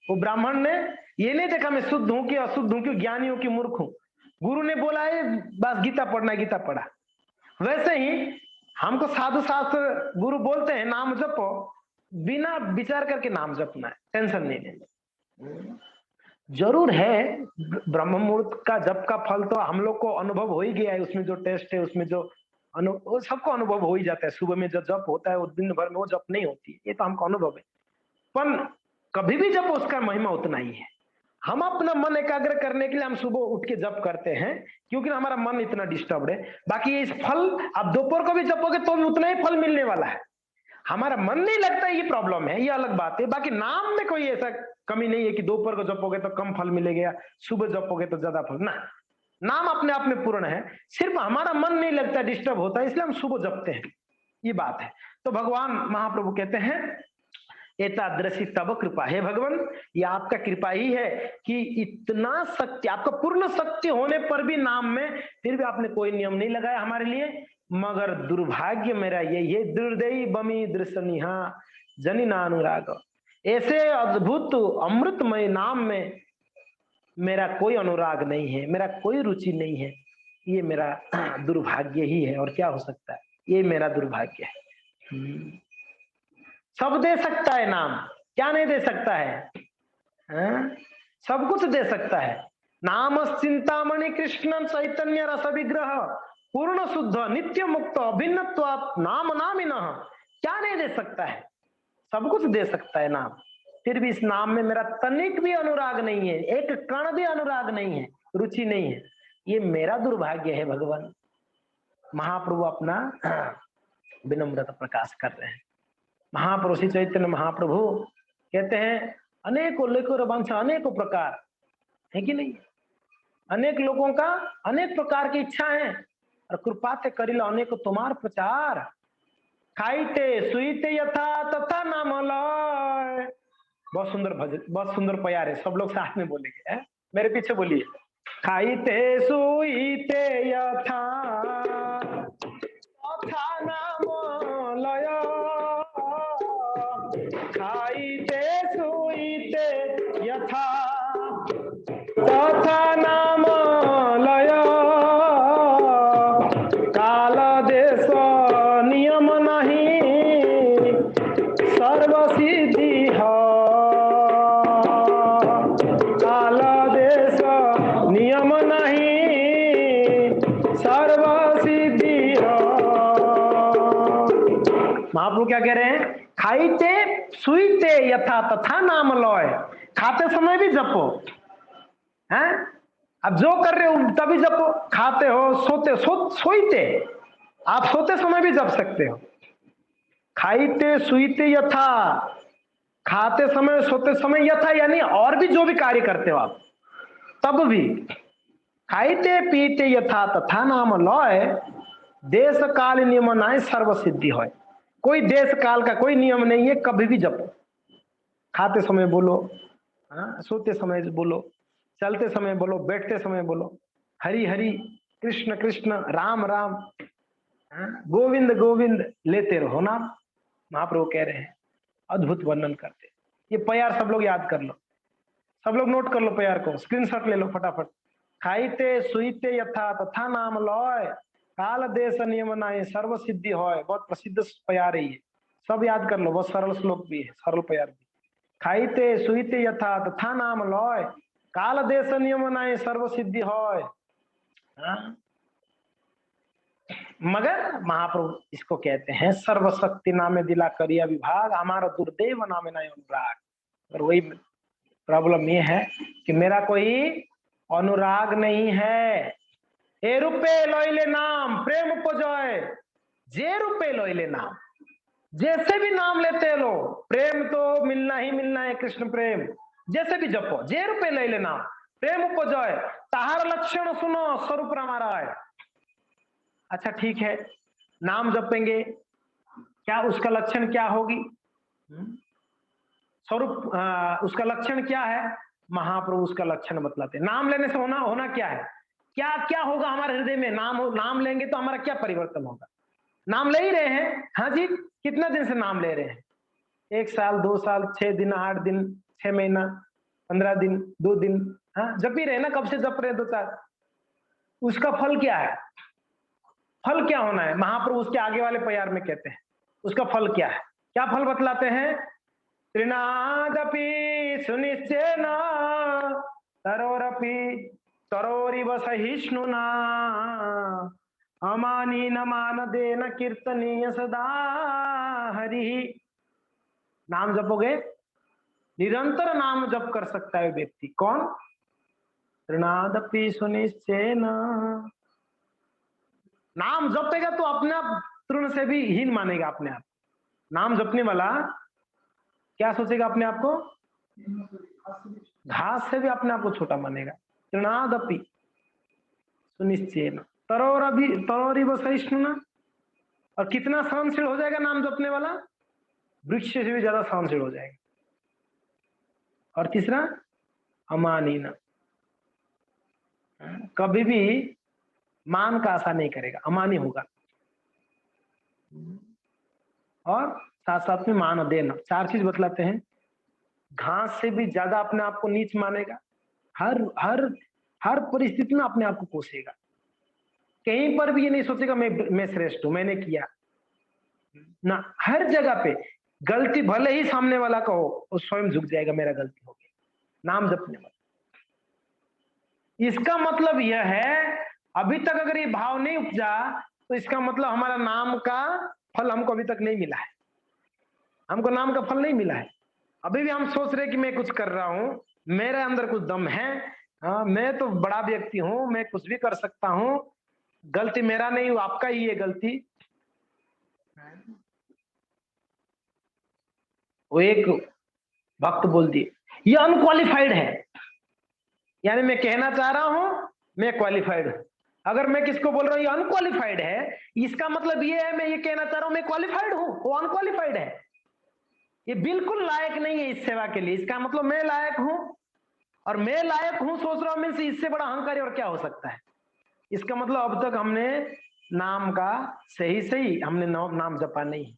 वो ब्राह्मण ने ये नहीं देखा मैं शुद्ध हूं कि अशुद्ध हूं, कि ज्ञानी हूं कि मूर्ख हूं, गुरु ने बोला है बस गीता पढ़ना, गीता पढ़ा। वैसे ही हमको साधु शास्त्र गुरु बोलते हैं नाम जपो, बिना विचार करके नाम जपना है, टेंशन नहीं लेना। जरूर है ब्रह्म मुहूर्त का जप का फल तो हम लोग को अनुभव हो ही गया है, उसमें जो टेस्ट है, उसमें जो सबको अनुभव हो ही जाता है। सुबह में जो जप होता है वो दिन भर में वो जप नहीं होती, ये तो हमको अनुभव है। पर कभी भी जब उसका महिमा उतना ही है। हम अपना मन एकाग्र करने के लिए हम सुबह उठ के जप करते हैं, क्योंकि हमारा मन इतना डिस्टर्ब है। बाकी इस फल आप दोपहर को भी जपोगे तो भी उतना ही फल मिलने वाला है। हमारा मन नहीं लगता, ये प्रॉब्लम है, ये अलग बात है। बाकी नाम में कोई ऐसा कमी नहीं है कि दोपहर को जपोगे तो कम फल मिलेगा, सुबह जपोगे तो ज्यादा फल ना। नाम अपने आप में पूर्ण है, सिर्फ हमारा मन नहीं लगता, डिस्टर्ब होता है, इसलिए हम सुबह जपते हैं, ये बात है। तो भगवान महाप्रभु कहते हैं एतादृशी तब कृपा, है भगवान ये आपका कृपा ही है कि इतना शक्ति, आपका पूर्ण शक्ति होने पर भी नाम में फिर भी आपने कोई नियम नहीं लगाया हमारे लिए। मगर दुर्भाग्य मेरा यही है, दुर्दयी बमी दृशनिहा जनिना अनुराग, ऐसे अद्भुत अमृतमय नाम में मेरा कोई अनुराग नहीं है, मेरा कोई रुचि नहीं है, ये मेरा दुर्भाग्य ही है। और क्या हो सकता है, ये मेरा दुर्भाग्य है। सब दे सकता है नाम, क्या नहीं दे सकता है? सब कुछ दे सकता है। नाम चिंतामणि कृष्ण चैतन्य रस विग्रह पूर्ण शुद्ध नित्य मुक्त अभिन्नत्वात् नाम नामिनः, क्या नहीं दे सकता है? सब कुछ दे सकता है नाम। फिर भी इस नाम में मेरा तनिक भी अनुराग नहीं है, एक कण भी अनुराग नहीं है, रुचि नहीं है, ये मेरा दुर्भाग्य है भगवान। महाप्रभु अपना विनम्रता प्रकाश कर रहे हैं। महाप्रभु श्री चैतन्य महाप्रभु कहते हैं अनेकों लेखों वंश, अनेकों प्रकार है कि नहीं, अनेक लोगों का अनेक प्रकार की इच्छा है, और कृपाते करिला अनेक तुम्हार प्रचार, खाइते सुईते यथा तथा नाम लय। बहुत सुंदर भजन, बहुत सुंदर प्यार है, सब लोग साथ में बोलेंगे, मेरे पीछे बोलिए। खाइते सुईते यथा तथा नाम लय, खाइते सुईते यथा तथा नाम लय, काल देश नियम नहीं सर्व सिद्धि है, काल देश नियम नहीं सर्व सिद्धि है। महाप्रभु क्या कह रहे हैं? खाइते सुईते यथा तथा नाम लय, खाते समय भी जपो, हैं? अब जो कर रहे हो तभी जपो, खाते हो, सोते सोईते, आप सोते समय भी जप सकते हो। खाईते सुईते यथा, खाते समय सोते समय यथा, यानी और भी जो भी कार्य करते हो आप तब भी। खाईते पीते यथा तथा नाम लय, देश काल नियम नाय सर्व सिद्धि होय। कोई देश काल का कोई नियम नहीं है, कभी भी जपो। खाते समय बोलो, सोते समय बोलो, चलते समय बोलो, बैठते समय बोलो, हरि हरि, कृष्ण कृष्ण, राम राम, गोविंद गोविंद लेते रहो नाम। महाप्रभु कह रहे हैं, अद्भुत वर्णन करते। ये प्यार सब लोग याद कर लो, सब लोग नोट कर लो प्यार को, स्क्रीनशॉट ले लो फटाफट। खाईते सुईते यथा तथा नाम लय, काल देश नियम नाय सर्व सिद्धि होय। बहुत प्रसिद्ध प्यार है ये, सब याद कर लो, बहुत सरल श्लोक भी है, सरल प्यार भी। खाईते सुईते यथा तथा नाम लय, काल देश नियम नाय सर्व सिद्धि होय। मगर महाप्रभु इसको कहते हैं सर्वशक्ति नामे दिला करिया विभाग, हमारा दुर्दैव नामे नाय अनुराग। और वही प्रॉब्लम ये है कि मेरा कोई अनुराग नहीं है। ए रूपे लोइले नाम प्रेम उपजय, जे रूपे लोइले नाम, जैसे भी नाम लेते लो प्रेम तो मिलना ही मिलना है, कृष्ण प्रेम। जैसे भी जपो, जे रूपे लोइले नाम प्रेम उपजय, ताहार लक्षण सुनो स्वरूप रामाराय। अच्छा ठीक है, नाम जपेंगे, क्या उसका लक्षण क्या होगी? स्वरूप उसका लक्षण क्या है? महाप्रभु उसका लक्षण बतलाते हैं। नाम लेने से होना क्या है, क्या क्या होगा हमारे हृदय में? नाम लेंगे तो हमारा क्या परिवर्तन होगा? नाम ले ही रहे हैं, हाँ जी, कितना दिन से नाम ले रहे हैं? 1 साल, 2 साल, 6 दिन, 8 दिन, 6 महीना, 15 दिन, 2 दिन, हाँ जप ही रहे ना। कब से जप रहे 2-4? उसका फल क्या है? फल क्या होना है? महाप्रभु उसके आगे वाले प्यार में कहते हैं उसका फल क्या है। क्या फल बतलाते हैं? त्रिनादपि सुनिश्चयेन तरोरपि तरोरिव सहिष्णुना, अमानीन मानदेन कीर्तनीय सदा हरि। नाम जपोगे, निरंतर नाम जप कर सकता है व्यक्ति। कौन? त्रिनादपि सुनिश्चयेन, नाम जपेगा तो अपने आप तृण से भी हीन मानेगा अपने आप। नाम जपने वाला क्या सोचेगा अपने आप को? घास से भी अपने आप को छोटा मानेगा। तृणादपि सुनिश्चयेन तरोरिव सहिष्णुना, और कितना सहनशील हो जाएगा नाम जपने वाला? वृक्ष से भी ज्यादा सहनशील हो जाएगा। और तीसरा अमानीना, कभी भी मान का आशा नहीं करेगा, अमानी होगा। और साथ साथ में मान देना, 4 चीज बतलाते हैं। घास से भी ज्यादा अपने आप को नीच मानेगा, हर हर हर परिस्थिति में अपने आप को कोसेगा, कहीं पर भी ये नहीं सोचेगा मैं श्रेष्ठ हूं, मैंने किया ना। हर जगह पे गलती भले ही सामने वाला का हो, वो स्वयं झुक जाएगा, मेरा गलती हो गया। नाम जपने वाला, इसका मतलब यह है, अभी तक अगर ये भाव नहीं उपजा तो इसका मतलब हमारा नाम का फल हमको अभी तक नहीं मिला है, हमको नाम का फल नहीं मिला है। अभी भी हम सोच रहे कि मैं कुछ कर रहा हूं, मेरे अंदर कुछ दम है, मैं तो बड़ा व्यक्ति हूं, मैं कुछ भी कर सकता हूं, गलती मेरा नहीं, वो आपका ही है गलती। वो एक भक्त बोल दिए ये अनक्वालिफाइड है, यानी मैं कहना चाह रहा हूं मैं क्वालिफाइड हूं। अगर मैं किसको बोल रहा हूं ये अनक्वालिफाइड है, इसका मतलब ये है मैं ये कहना चाह रहा हूं मैं क्वालिफाइड हूं, वो अनक्वालिफाइड है, ये बिल्कुल लायक नहीं है इस सेवा के लिए। इसका मतलब मैं लायक हूं, और मैं लायक हूं सोच रहा हूं, मैं इससे बड़ा अहंकारी और क्या हो सकता है। इसका मतलब अब तक हमने नाम का सही हमने नाम जपा नहीं।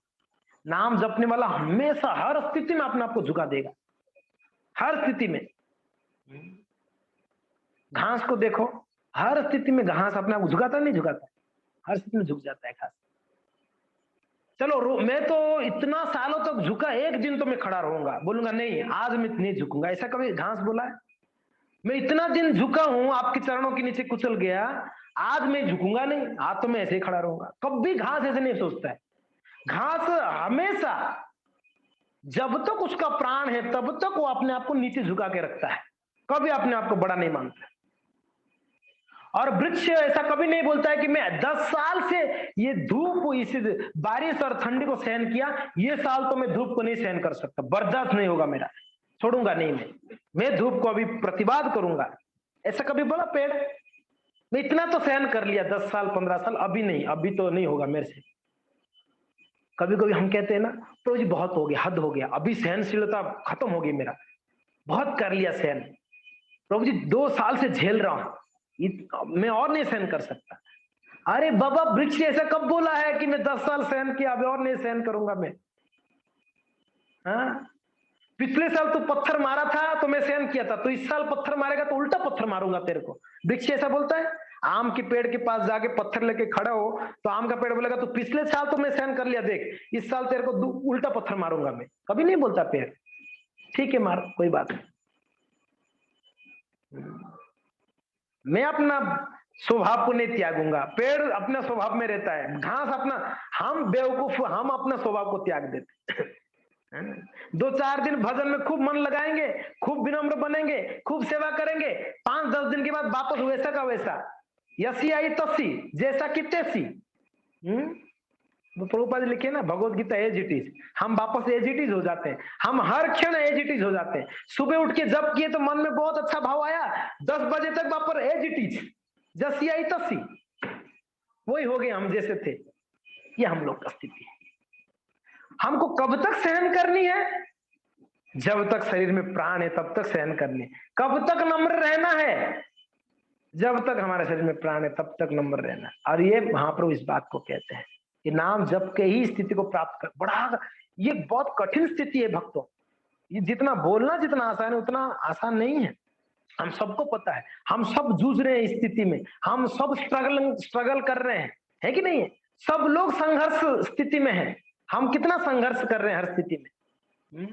नाम जपने वाला हमेशा हर स्थिति में अपने आप को झुका देगा, हर स्थिति में। घास को देखो, हर स्थिति में घास अपने आप को झुकाता नहीं झुकाता, हर स्थिति में झुक जाता है घास। चलो मैं तो इतना सालों तक झुका, एक दिन तो मैं खड़ा रहूंगा, बोलूंगा नहीं आज मैं नहीं झुकूंगा, ऐसा कभी घास बोला है? मैं इतना दिन झुका हूं, आपके चरणों के नीचे कुचल गया, आज मैं झुकूंगा नहीं, आज तो मैं ऐसे ही खड़ा रहूंगा। कभी घास ऐसे नहीं सोचता है। घास हमेशा जब तक उसका प्राण है तब तक वो अपने आप को नीचे झुका के रखता है, कभी अपने आप को बड़ा नहीं मानता। और वृक्ष ऐसा कभी नहीं बोलता है कि मैं 10 साल से ये धूप, इस बारिश और ठंडी को सहन किया, ये साल तो मैं धूप को नहीं सहन कर सकता, बर्दाश्त नहीं होगा मेरा, छोड़ूंगा नहीं, मैं धूप को अभी प्रतिवाद करूंगा। ऐसा कभी बोला पेड़? मैं इतना तो सहन कर लिया 10 साल 15 साल, अभी नहीं, अभी तो नहीं होगा मेरे से। कभी कभी हम कहते हैं ना, प्रभु जी बहुत हो गया, हद हो गया, अभी सहनशीलता खत्म हो गई, मेरा बहुत कर लिया सहन, प्रभु जी 2 साल से झेल रहा हूं, मैं और नहीं सहन कर सकता। अरे बाबा, वृक्ष ऐसा कब बोला है कि मैं 10 साल सहन किया, अभी और नहीं सहन करूंगा मैं? हाँ, पिछले साल तो पत्थर मारा था तो मैं सहन किया था, तो इस साल पत्थर मारेगा तो उल्टा पत्थर मारूंगा तेरे को। वृक्ष ऐसा बोलता है? आम के पेड़ के पास जाके पत्थर लेके खड़ा हो तो आम का पेड़ बोलेगा तो पिछले साल तो मैं सहन कर लिया, देख इस साल तेरे को उल्टा पत्थर मारूंगा मैं। कभी नहीं बोलता पेड़, ठीक है मार, कोई बात नहीं, मैं अपना स्वभाव को नहीं त्यागूंगा। पेड़ अपना स्वभाव में रहता है, घास अपना, हम बेवकूफ, हम अपना स्वभाव को त्याग देते। 2-4 दिन भजन में खूब मन लगाएंगे, खूब विनम्र बनेंगे, खूब सेवा करेंगे, 5-10 दिन के बाद वापस वैसा का वैसा, यसी आई तसी, जैसा कि तैसी। प्रभुपाद जी लिखे ना Bhagavad Gita, as it is, हम वापस एज इट इज हो जाते हैं, हम हर क्षण एज इट इज हो जाते हैं। सुबह उठ के जब किए तो मन में बहुत अच्छा भाव आया, 10 बजे तक वापस एज इट इज, जैसी आई तसी, वही हो गए हम जैसे थे। ये हम लोग का स्थिति है। हमको कब तक सहन करनी है? जब तक शरीर में प्राण है तब तक सहन करनी है। कब तक नम्र रहना है? जब तक हमारे शरीर में प्राण है तब तक नम्र रहना। और ये महाप्रभु इस बात को कहते हैं कि नाम जप के ही स्थिति को प्राप्त कर। बड़ा ये बहुत कठिन स्थिति है भक्तों, ये जितना बोलना जितना आसान है उतना आसान नहीं है। हम सबको पता है, हम सब जूझ रहे हैं इस स्थिति में, हम सब स्ट्रगल कर रहे हैं, है कि नहीं है? सब लोग संघर्ष स्थिति में है। हम कितना संघर्ष कर रहे हैं हर स्थिति में।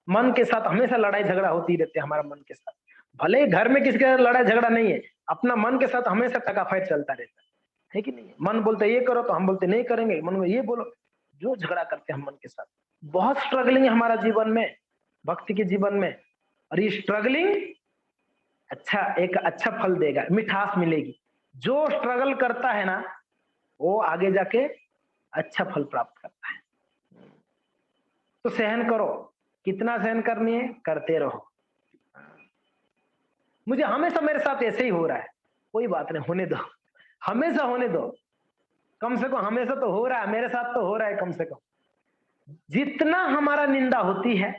मन के साथ हमेशा लड़ाई झगड़ा होती रहती है, हमारा मन के साथ। भले घर में किसी का लड़ाई झगड़ा नहीं है, अपना मन के साथ हमेशा टकाफाइट चलता रहता है कि नहीं? मन बोलते ये करो तो हम बोलते नहीं करेंगे, मन में ये बोलो, जो झगड़ा करते हैं हम मन के साथ। बहुत स्ट्रगलिंग है हमारा जीवन में, भक्ति के जीवन में। और ये स्ट्रगलिंग एक अच्छा फल देगा, मिठास मिलेगी। जो स्ट्रगल करता है ना वो आगे जाके अच्छा फल प्राप्त करता है। तो सहन करो, कितना सहन करनी है करते रहो। मुझे हमेशा मेरे साथ ऐसे ही हो रहा है, कोई बात नहीं, होने दो, हमेशा होने दो, कम से कम हमेशा तो हो रहा है, मेरे साथ तो हो रहा है कम से कम। जितना हमारा निंदा होती है,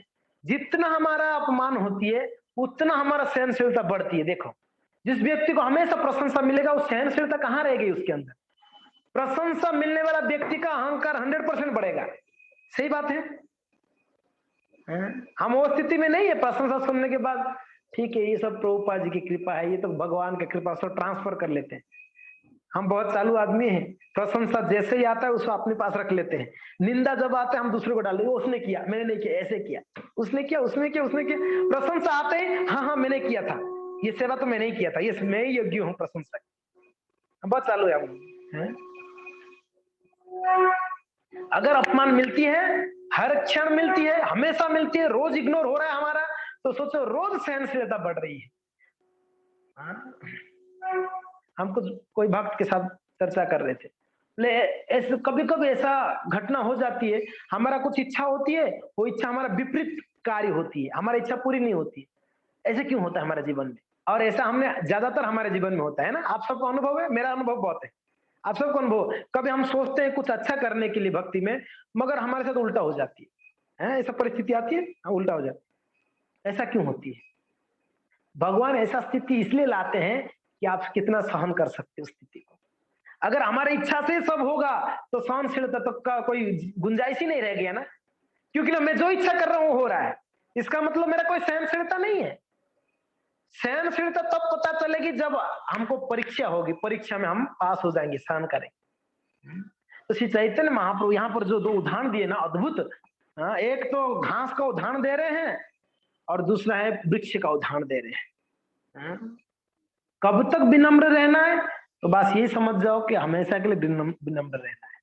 जितना हमारा अपमान होती है, उतना हमारा सहनशीलता बढ़ती है। देखो, जिस व्यक्ति को हमेशा प्रशंसा मिलेगा वो सहनशीलता कहां रहेगी उसके अंदर? प्रशंसा मिलने वाला व्यक्ति का अहंकार 100% बढ़ेगा। सही बात है? हम वो स्थिति में नहीं है, प्रशंसा सुनने के बाद ठीक है ये सब प्रभुपाद जी की कृपा है, ये तो भगवान की कृपा, सब ट्रांसफर कर लेते हैं। हम बहुत चालू आदमी हैं, प्रशंसा जैसे ही आता है उसको अपने पास रख लेते हैं। निंदा जब आता है हम दूसरे को डाल देते, उसने किया, मैंने नहीं किया, ऐसे किया, उसने किया, उसने किया, उसने किया। प्रशंसा आते ही हाँ मैंने किया था, ये सेवा तो मैंने ही किया था, ये मैं ही योग्य हूँ प्रशंसा की। बहुत चालू है हम। अगर अपमान मिलती है, हर क्षण मिलती है, हमेशा मिलती है, रोज इग्नोर हो रहा है हमारा, तो सोचो रोज सहनशीलता बढ़ रही है। हम कुछ कोई भक्त के साथ चर्चा कर रहे थे, ऐसे कभी कभी ऐसा घटना हो जाती है, हमारा कुछ इच्छा होती है, वो इच्छा हमारा विपरीत कार्य होती है, हमारी इच्छा पूरी नहीं होती है। ऐसे क्यों होता है हमारे जीवन में? और ऐसा हमने ज्यादातर हमारे जीवन में होता है ना। आप सबको अनुभव है, मेरा अनुभव बहुत है, आप सबको अनुभव। कभी हम सोचते हैं कुछ अच्छा करने के लिए भक्ति में, मगर हमारे साथ उल्टा हो जाती है, ऐसा परिस्थिति आती है, उल्टा हो जाती है। ऐसा क्यों होती है? भगवान ऐसा स्थिति इसलिए लाते हैं कि आप कितना सहन कर सकते हो स्थिति को। अगर हमारी इच्छा से सब होगा तो सहनशीलता तो का कोई गुंजाइश ही नहीं रह गया ना, क्योंकि ना मैं जो इच्छा कर रहा हूं हो रहा है, इसका मतलब मेरा कोई सहनशीलता नहीं है। सहनशीलता तब पता चलेगी जब हमको परीक्षा होगी, परीक्षा में हम पास हो जाएंगे, सहन करेंगे। तो श्री चैतन्य महाप्रभु यहाँ पर जो 2 उदाहरण दिए ना अद्भुत, एक तो घास का उदाहरण दे रहे हैं और दूसरा है वृक्ष का उदाहरण दे रहे हैं। कब तक विनम्र रहना है? तो बस यही समझ जाओ कि हमेशा के लिए विनम्र रहना है।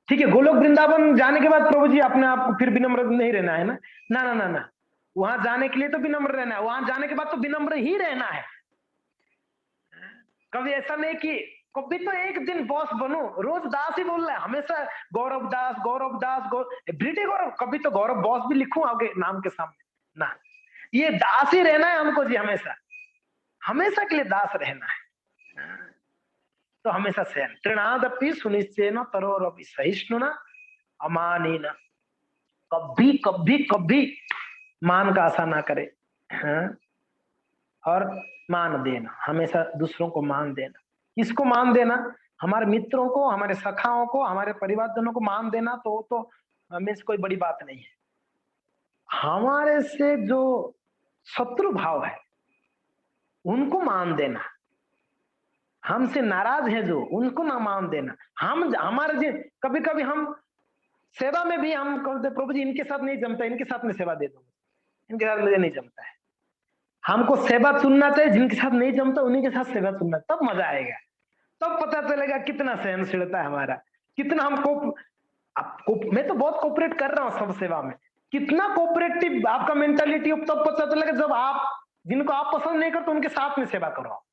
ठीक है, गोलोक वृंदावन जाने के बाद प्रभु जी अपने आप को फिर विनम्र नहीं रहना है ना, ना ना ना ना, वहां जाने के लिए तो विनम्र रहना है, वहां जाने के बाद तो विनम्र ही रहना है। कभी ऐसा नहीं कि कभी तो एक दिन बॉस बनो, रोज दास ही बोल रहा है हमेशा, गौरव दास गौरव दास एवरीडे गौरव, कभी तो गौरव बॉस भी लिखूं आगे नाम के सामने ना, ये दास ही रहना है हमको जी, हमेशा हमेशा के लिए दास रहना है। तो हमेशा सहन, तृणादपि सुनिश्चयन तरोरपि सहिष्णुना अमानेन, कभी कभी कभी मान का आशा ना करे। हाँ? और मान देना, हमेशा दूसरों को मान देना। किसको मान देना? हमारे मित्रों को, हमारे सखाओं को, हमारे परिवारजनों को मान देना तो हमें कोई बड़ी बात नहीं है। हमारे से जो शत्रु भाव है उनको मान देना, हमसे नाराज है जो उनको ना मान देना। हम हमारे कभी कभी हम सेवा में भी हम कहते प्रभु जी इनके साथ नहीं जमता, इनके साथ में सेवा दे दो, इनके साथ मुझे नहीं जमता है। हमको सेवा चुनना चाहिए, जिनके साथ नहीं जमता उन्हीं के साथ सेवा चुनना, तब मजा आएगा, तब पता चलेगा कितना सहनशीलता है हमारा, कितना हमको। मैं तो बहुत कोऑपरेट कर रहा हूँ सब सेवा में, कितना कोऑपरेटिव आपका मेंटालिटी, तब पता चलेगा जब आप जिनको आप पसंद नहीं करते उनके साथ में सेवा करो,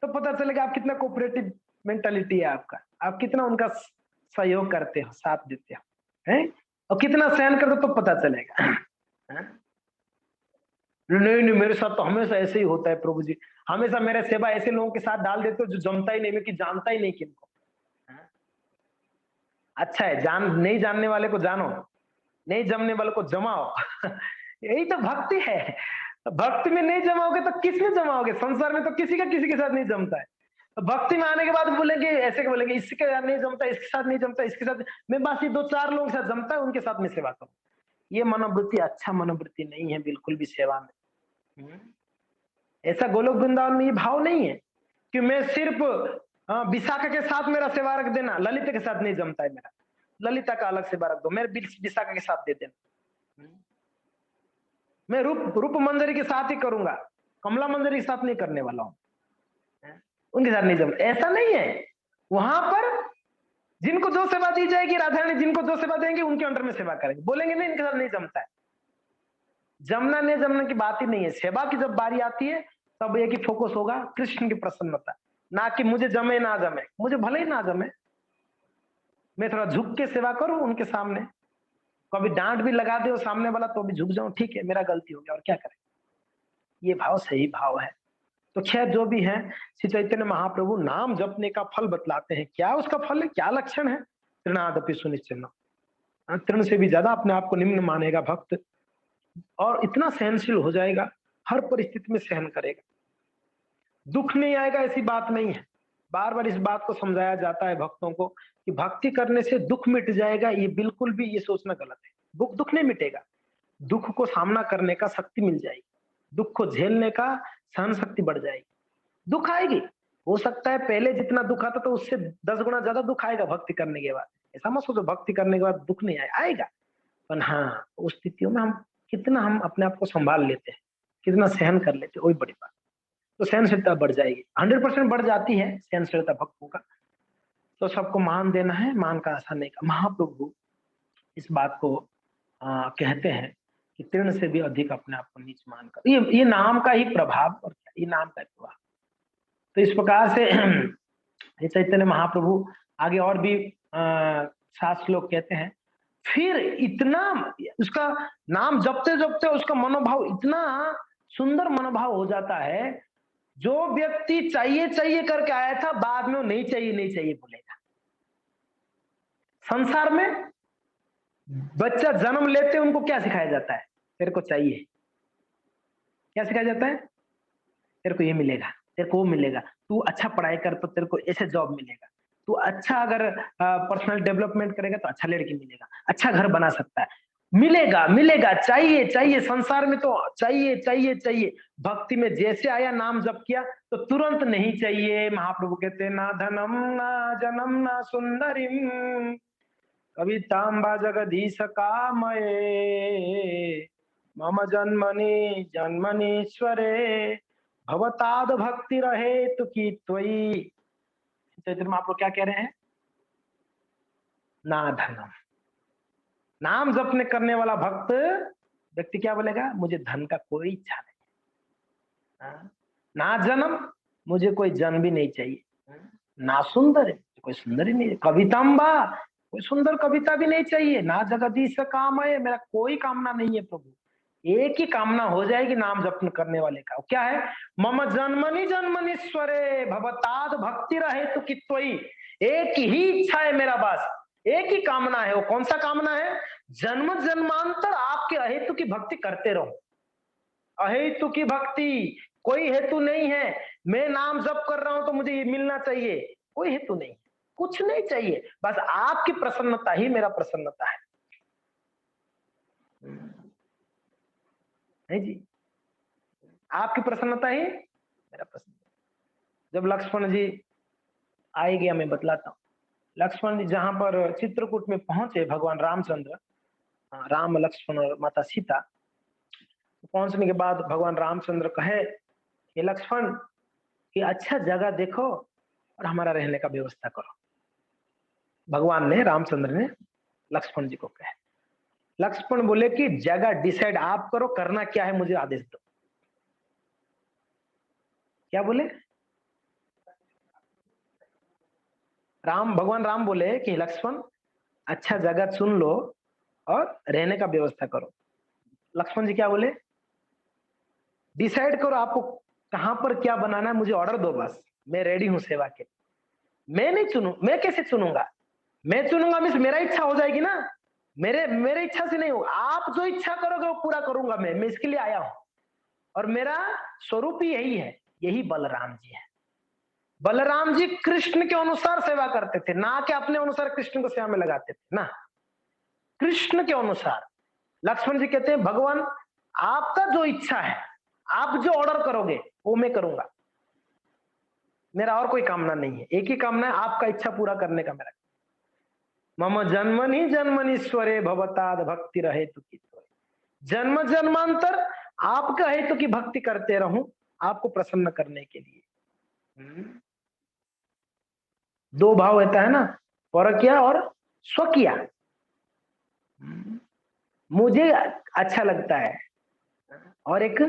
तो पता चलेगा आप कितना कोऑपरेटिव मेंटालिटी है आपका, आप कितना उनका सहयोग करते हो, साथ देते हो, हैं? और कितना सहन करते हो तो पता चलेगा। नहीं नहीं, मेरे साथ तो हमेशा ऐसे ही होता है प्रभु जी, हमेशा मेरे सेवा ऐसे लोगों के साथ डाल देते हो जो जमता ही नहीं, मैं कि जानता ही नहीं किनको। अच्छा है, नहीं जानने वाले को जानो, नहीं जमने वाले को जमाओ। यही तो भक्ति है। भक्ति में नहीं जमाओगे तो किस में जमाओगे? संसार में तो किसी का किसी के साथ नहीं जमता है। तो भक्ति में आने के बाद बोलेंगे, ऐसे बोलेंगे इसके साथ नहीं जमता, इसके साथ नहीं जमता, इसके साथ मैं बस ये 2-4 लोगों के साथ जमता है, उनके साथ में सेवा करूं। ये मनोवृत्ति अच्छा मनोवृत्ति नहीं है बिल्कुल भी सेवा में। ऐसा गोलोक वृंदावन में ये भाव नहीं है कि मैं सिर्फ विशाखा के साथ मेरा सेवा रख देना, ललिता के साथ नहीं जमता है मेरा, ललिता का अलग सेवा रख दो, मेरे विशाखा के साथ दे देना। मैं रूप मंजरी के साथ ही करूंगा, कमला मंजरी के साथ नहीं करने वाला हूं, उनके साथ नहीं जमता, ऐसा नहीं है। वहां पर जिनको जो सेवा दी जाएगी, राधा रानी जिनको जो सेवा देंगे उनके अंडर में सेवा करेंगे, बोलेंगे नहीं इनके साथ नहीं जमता है। जमना नहीं जमने की बात ही नहीं है, सेवा की जब बारी आती है तब एक ही फोकस होगा, कृष्ण की प्रसन्नता, ना कि मुझे जमे ना जमे, मुझे भले ही ना जमे, मैं थोड़ा झुक के सेवा करूं उनके सामने, कभी डांट भी लगा दे सामने वाला तो भी झुक जाऊं, ठीक है मेरा गलती हो गया और क्या करें, ये भाव सही भाव है। तो खैर जो भी है, श्री चैतन्य महाप्रभु नाम जपने का फल बतलाते हैं, क्या उसका फल है, क्या लक्षण है? तृणादपि सुनिश्चिन्न, तृण से भी ज्यादा अपने आप को निम्न मानेगा भक्त, और इतना सहनशील हो जाएगा, हर परिस्थिति में सहन करेगा, दुख नहीं आएगा ऐसी बात नहीं है। बार बार इस बात को समझाया जाता है भक्तों को कि भक्ति करने से दुख मिट जाएगा, ये बिल्कुल भी ये सोचना गलत है। दुख नहीं मिटेगा, दुख को सामना करने का शक्ति मिल जाएगी, दुख को झेलने का सहन शक्ति बढ़ जाएगी। दुख आएगी, हो सकता है पहले जितना दुख आता तो उससे 10 गुना ज्यादा दुख आएगा भक्ति करने के बाद, ऐसा मत सोचो भक्ति करने के बाद दुख नहीं आएगा, पर हाँ उस स्थितियों में हम अपने आप को संभाल लेते हैं, कितना सहन कर लेते हैं, वही बड़ी बात। तो सहनशीलता बढ़ जाएगी, 100% बढ़ जाती है सहनशीलता भक्तों का। तो सबको मान देना है, मान का आशा नहीं का। महाप्रभु इस बात को कहते हैं कि तृण से भी अधिक अपने आप को नीच मानकर, ये नाम का ही प्रभाव, और क्या ये नाम का ही प्रभाव। तो इस प्रकार से ये चैतन्य महाप्रभु आगे और भी 7 श्लोक कहते हैं, फिर इतना उसका नाम जपते जपते उसका मनोभाव इतना सुंदर मनोभाव हो जाता है, जो व्यक्ति चाहिए चाहिए करके आया था बाद में वो नहीं चाहिए बोलेगा। संसार में बच्चा जन्म लेते उनको क्या सिखाया जाता है? तेरे को चाहिए, क्या सिखाया जाता है? तेरे को ये मिलेगा, तेरे को वो मिलेगा, तू अच्छा पढ़ाई कर तो तेरे को ऐसे जॉब मिलेगा, तू अच्छा अगर पर्सनल डेवलपमेंट करेगा तो अच्छा लड़की मिलेगा, अच्छा घर बना सकता है, मिलेगा मिलेगा, चाहिए चाहिए, संसार में तो चाहिए चाहिए चाहिए। भक्ति में जैसे आया नाम जप किया तो तुरंत नहीं चाहिए। महाप्रभु कहते ना धनम ना जनम ना सुंदरीम कवितांबा जगदीश कामये मम जन्मनि जन्मनीश्वरे भवताद भक्ति रहे तो की त्वयि। चैतन्य महाप्रभु क्या कह रहे हैं? ना धनम, नाम जपने करने वाला भक्त व्यक्ति क्या बोलेगा? मुझे धन का कोई इच्छा नहीं। ना जन्म, मुझे कोई जन्म भी नहीं चाहिए। ना सुंदर है, कोई सुंदर ही नहीं है। कविताम्बा, कोई सुंदर कविता भी नहीं चाहिए। ना जगदीश काम है, मेरा कोई कामना नहीं है प्रभु। एक ही कामना हो जाएगी नाम जप करने वाले का, क्या है? मम जन्मनि जन्मनीश्वरे भवताद भक्ति रहे तो कित्वई। एक ही इच्छा है मेरा, बस एक ही कामना है। वो कौन सा कामना है? जन्म जन्मांतर आपके अहेतु की भक्ति करते रहो। अहेतु की भक्ति, कोई हेतु नहीं है। मैं नाम जप कर रहा हूं तो मुझे ये मिलना चाहिए, कोई हेतु नहीं, कुछ नहीं चाहिए, बस आपकी प्रसन्नता ही मेरा प्रसन्नता है जी। आपकी प्रसन्नता ही मेरा प्रसन्नता। जब लक्ष्मण जी आए गया, मैं बतलाता हूँ। लक्ष्मण जी जहां पर चित्रकूट में पहुंचे, भगवान रामचंद्र, राम लक्ष्मण और माता सीता, पहुंचने के बाद भगवान रामचंद्र कहे, ये लक्ष्मण कि अच्छा जगह देखो और हमारा रहने का व्यवस्था करो। भगवान ने, रामचंद्र ने लक्ष्मण जी को कहे। लक्ष्मण बोले कि जगह डिसाइड आप करो, करना क्या है मुझे आदेश दो। क्या बोले? भगवान राम बोले कि लक्ष्मण अच्छा जगह चुन लो और रहने का व्यवस्था करो। लक्ष्मण जी क्या बोले? डिसाइड करो आपको कहां पर क्या बनाना है, मुझे ऑर्डर दो, बस मैं रेडी हूं सेवा के। मैं नहीं चुनू, मैं कैसे चुनूंगा? मैं चुनूंगा मीन्स मेरा इच्छा हो जाएगी ना, मेरे इच्छा से नहीं होगा। आप जो इच्छा करोगे वो पूरा करूंगा मैं इसके लिए आया हूं, और मेरा स्वरूप ही यही है। यही बलराम जी है। बलराम जी कृष्ण के अनुसार सेवा करते थे, ना कि अपने अनुसार कृष्ण को सेवा में लगाते थे ना, कृष्ण के अनुसार। लक्ष्मण जी कहते हैं भगवान आपका जो इच्छा है, आप जो ऑर्डर करोगे वो मैं करूंगा, मेरा और कोई कामना नहीं है। एक ही कामना है, आपका इच्छा पूरा करने का मेरा। मम जन्मनि जन्मनीश्वरे भवताद भक्ति रहे तो की, जन्म जन्मांतर आपका हेतु की भक्ति करते रहूं, आपको प्रसन्न करने के लिए। दो भाव होता है ना, परकिया और स्वकिया। मुझे अच्छा लगता है और एक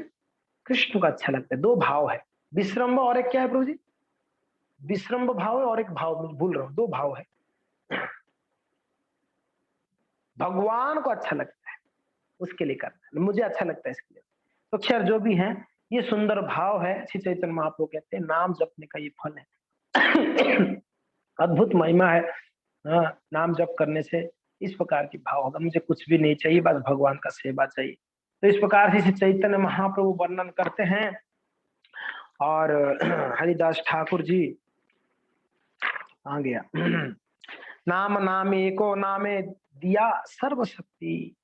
कृष्ण को अच्छा लगता है, दो भाव है। विश्रम्भ और एक क्या है प्रभु जी? विश्रम्भ भाव है और एक भाव, भूल रहा हूं, दो भाव है। भगवान को अच्छा लगता है उसके लिए करता है, मुझे अच्छा लगता है इसके लिए। तो खैर जो भी है, ये सुंदर भाव है। श्री चैतन्य महाप्रभु कहते हैं नाम जपने का ये फल है। अद्भुत महिमा है। नाम जप करने से इस प्रकार की भाव होगा, मुझे कुछ भी नहीं चाहिए, बस भगवान का सेवा चाहिए। तो इस प्रकार से श्री चैतन्य महाप्रभु वर्णन करते हैं। और हरिदास ठाकुर जी आ गया। नाम नाम एको नामे दिया सर्वशक्ति,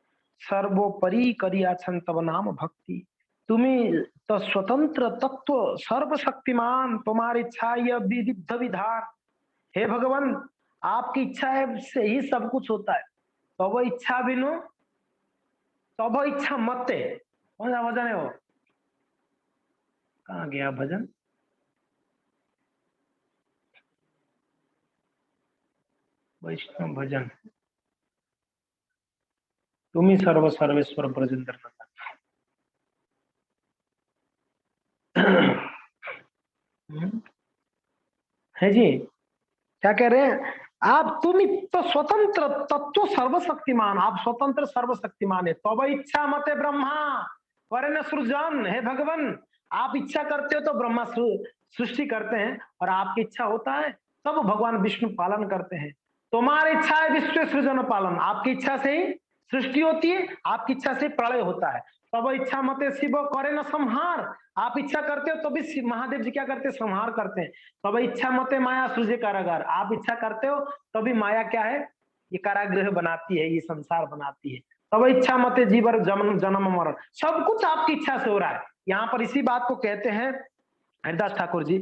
सर्वोपरि करिया छन तब नाम भक्ति। तुम्हें तो स्वतंत्र तत्व सर्वशक्तिमान, तुम्हारी इच्छा यह विविध विधान। हे भगवान, आपकी इच्छा है से ही सब कुछ होता है। तो वो इच्छा बिनु तब इच्छा मत है। कौन सा भजन है वो? कहाँ गया भजन? वैष्णव भजन। तुम ही सर्व सर्वेश्वर ब्रजेंद्र है जी। क्या कह रहे हैं आप? तुम तो स्वतंत्र तत्व सर्वशक्तिमान, आप स्वतंत्र सर्वशक्तिमान है। तब इच्छा मते ब्रह्मा वरन सृजन। हे भगवान, आप इच्छा करते हो तो ब्रह्मा सृष्टि करते हैं, और आपकी इच्छा होता है तब भगवान विष्णु पालन करते हैं। तुम्हारी इच्छा है विश्व सृजन पालन, आपकी इच्छा से ही सृष्टि होती है, आपकी इच्छा से प्रलय होता है। तब इच्छा मते शिव करे न संहार, आप इच्छा करते हो तो भी महादेव जी क्या करते हैं? संहार करते हैं। तब इच्छा मते माया सृजे कारागार, आप इच्छा करते हो तभी माया क्या है? ये कारागृह बनाती है, ये संसार बनाती है। तब इच्छा मते जीवन जन्म जन्म मरण, सब कुछ आपकी इच्छा से हो रहा है। यहाँ पर इसी बात को कहते हैं हरिदास ठाकुर जी,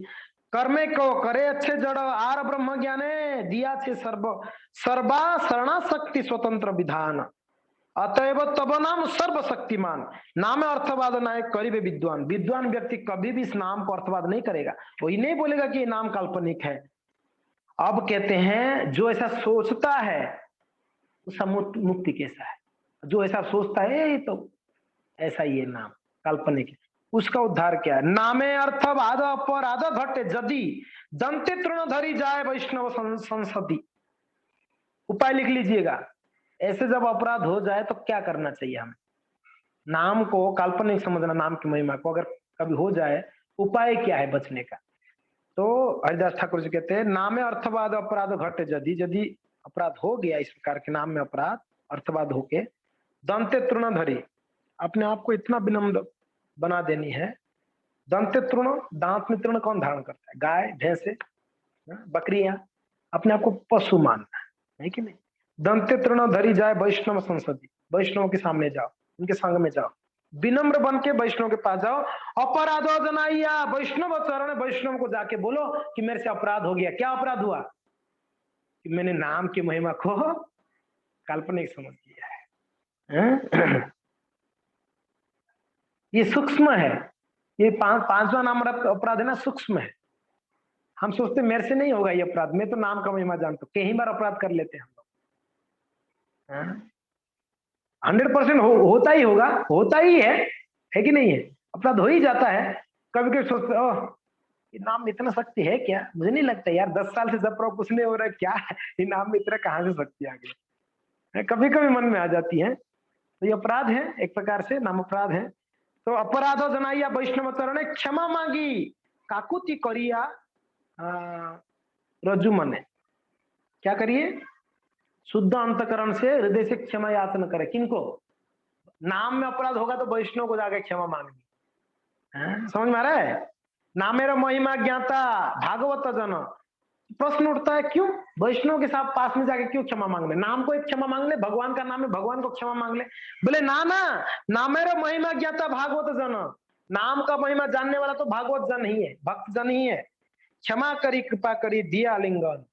कर्मे को करे अच्छे जड़ आर ब्रह्म ज्ञाने दिया छे सर्वा शरणा शक्ति स्वतंत्र विधान। अतएव तब नाम सर्वशक्तिमान, नाम अर्थवाद नायक करीबे विद्वान। विद्वान व्यक्ति कभी भी इस नाम को अर्थवाद नहीं करेगा, वही नहीं बोलेगा कि ये नाम काल्पनिक है। अब कहते हैं जो ऐसा सोचता है उसका मुक्ति कैसा है? जो ऐसा सोचता है तो ऐसा ही है नाम काल्पनिक है। उसका उद्धार क्या है? नामे अर्थवाद अपराध घटे यदि दंते तृण धरी जाए वैष्णव संसदी। उपाय लिख लीजिएगा। ऐसे जब अपराध हो जाए तो क्या करना चाहिए हमें? नाम को काल्पनिक समझना, नाम की महिमा को अगर कभी हो जाए, उपाय क्या है बचने का? तो हरिदास ठाकुर जी कहते हैं नामे अर्थवाद अपराध घटे यदि, यदि अपराध हो गया इस प्रकार के नाम में अपराध अर्थवाद होके, दंते तृण धरी, अपने आप को इतना विनम्र बना देनी है। दंते तृण, दांत में तृण कौन धारण करता है? गाय, भैंसे, बकरियां। अपने आप को पशु मानना है कि नहीं? दंते तृण धरी जाए वैष्णव संसदी, वैष्णव के सामने जाओ, उनके संग में जाओ, विनम्र बन के वैष्णव के पास जाओ। अपराधो जनाइया, वैष्णव चरण, वैष्णव को जाके बोलो कि मेरे से अपराध हो गया। क्या अपराध हुआ? कि मैंने नाम की महिमा को काल्पनिक समझ लिया है। ये सूक्ष्म है। ये पांचवा नाम अपराध है ना, सूक्ष्म है। हम सोचते मेरे से नहीं होगा ये अपराध, मैं तो नाम का महिमा जानता हूं। कई बार अपराध कर लेते हैं हम लोग। 100% होता ही होगा, होता ही है कि नहीं है? अपराध हो ही जाता है। कभी कभी सोचते ओह ये नाम में इतना शक्ति है क्या? मुझे नहीं लगता यार, 10 साल से जब कुछ नहीं हो रहा है, क्या ये नाम में इतना कहां से शक्ति आ गई? कभी कभी मन में आ जाती है। तो ये अपराध है, एक प्रकार से नाम अपराध है। तो अपराधो जनाइया वैष्णव चरण, क्षमा मांगी काकुति करिया रज्जु मने। क्या करिए? शुद्ध अंतकरण से हृदय से क्षमा याचना करे। किनको? नाम में अपराध होगा तो वैष्णव को जाके क्षमा मांगनी। समझ में आ रहा है? नामेर महिमा ज्ञाता भागवत जन। प्रश्न उठता है क्यों वैष्णव के साथ पास में जाके क्यों क्षमा मांग ले? नाम को एक क्षमा मांग ले, भगवान का नाम है, भगवान को क्षमा मांग ले। बोले ना ना, नामेर महिमा ज्ञाता भागवत जन। नाम का महिमा जानने वाला तो भागवत जन ही है, भक्त जन ही है। क्षमा करी कृपा करी दिया आलिंगन,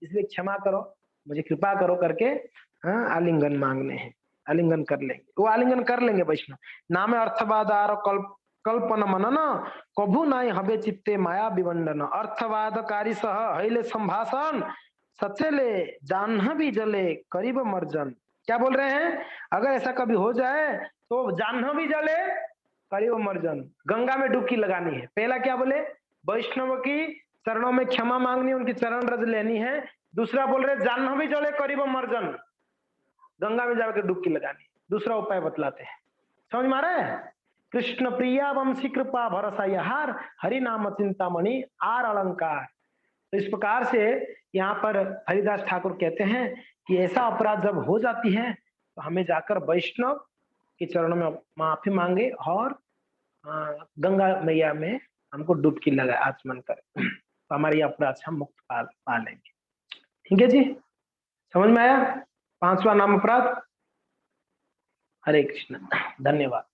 इसलिए क्षमा करो, मुझे कृपा करो करके आलिंगन मांगने हैं। आलिंगन कर लेंगे, वो आलिंगन कर लेंगे वैष्णव। नामे अर्थवादार कल्पन मनन कभु नाई हबे चित्ते माया विवंडन। अर्थवादकारी सह हईले संभाषण सचेले जाह्नवी जले करीब मर्जन। क्या बोल रहे हैं? अगर ऐसा कभी हो जाए तो जाह्नवी जले करीब मर्जन, गंगा में डुबकी लगानी है। पहला क्या बोले? वैष्णव की चरणों में क्षमा मांगनी, उनकी चरण रज लेनी है। दूसरा बोल रहे जाह्नवी जले करीब मर्जन, गंगा में जाकर डुबकी लगानी। दूसरा उपाय बतलाते हैं, समझ में आ रहा है? कृष्ण प्रिया वंशी कृपा भरसा यहार, हरि नाम चिंतामणि आर अलंकार। तो इस प्रकार से यहाँ पर हरिदास ठाकुर कहते हैं कि ऐसा अपराध जब हो जाती है तो हमें जाकर वैष्णव के चरणों में माफी मांगे और गंगा मैया में हमको डुबकी लगाए आचमन कर, तो हमारी अपराध से हम मुक्त पा लेंगे। ठीक है जी, समझ में आया? पांचवा नाम अपराध। हरे कृष्ण, धन्यवाद।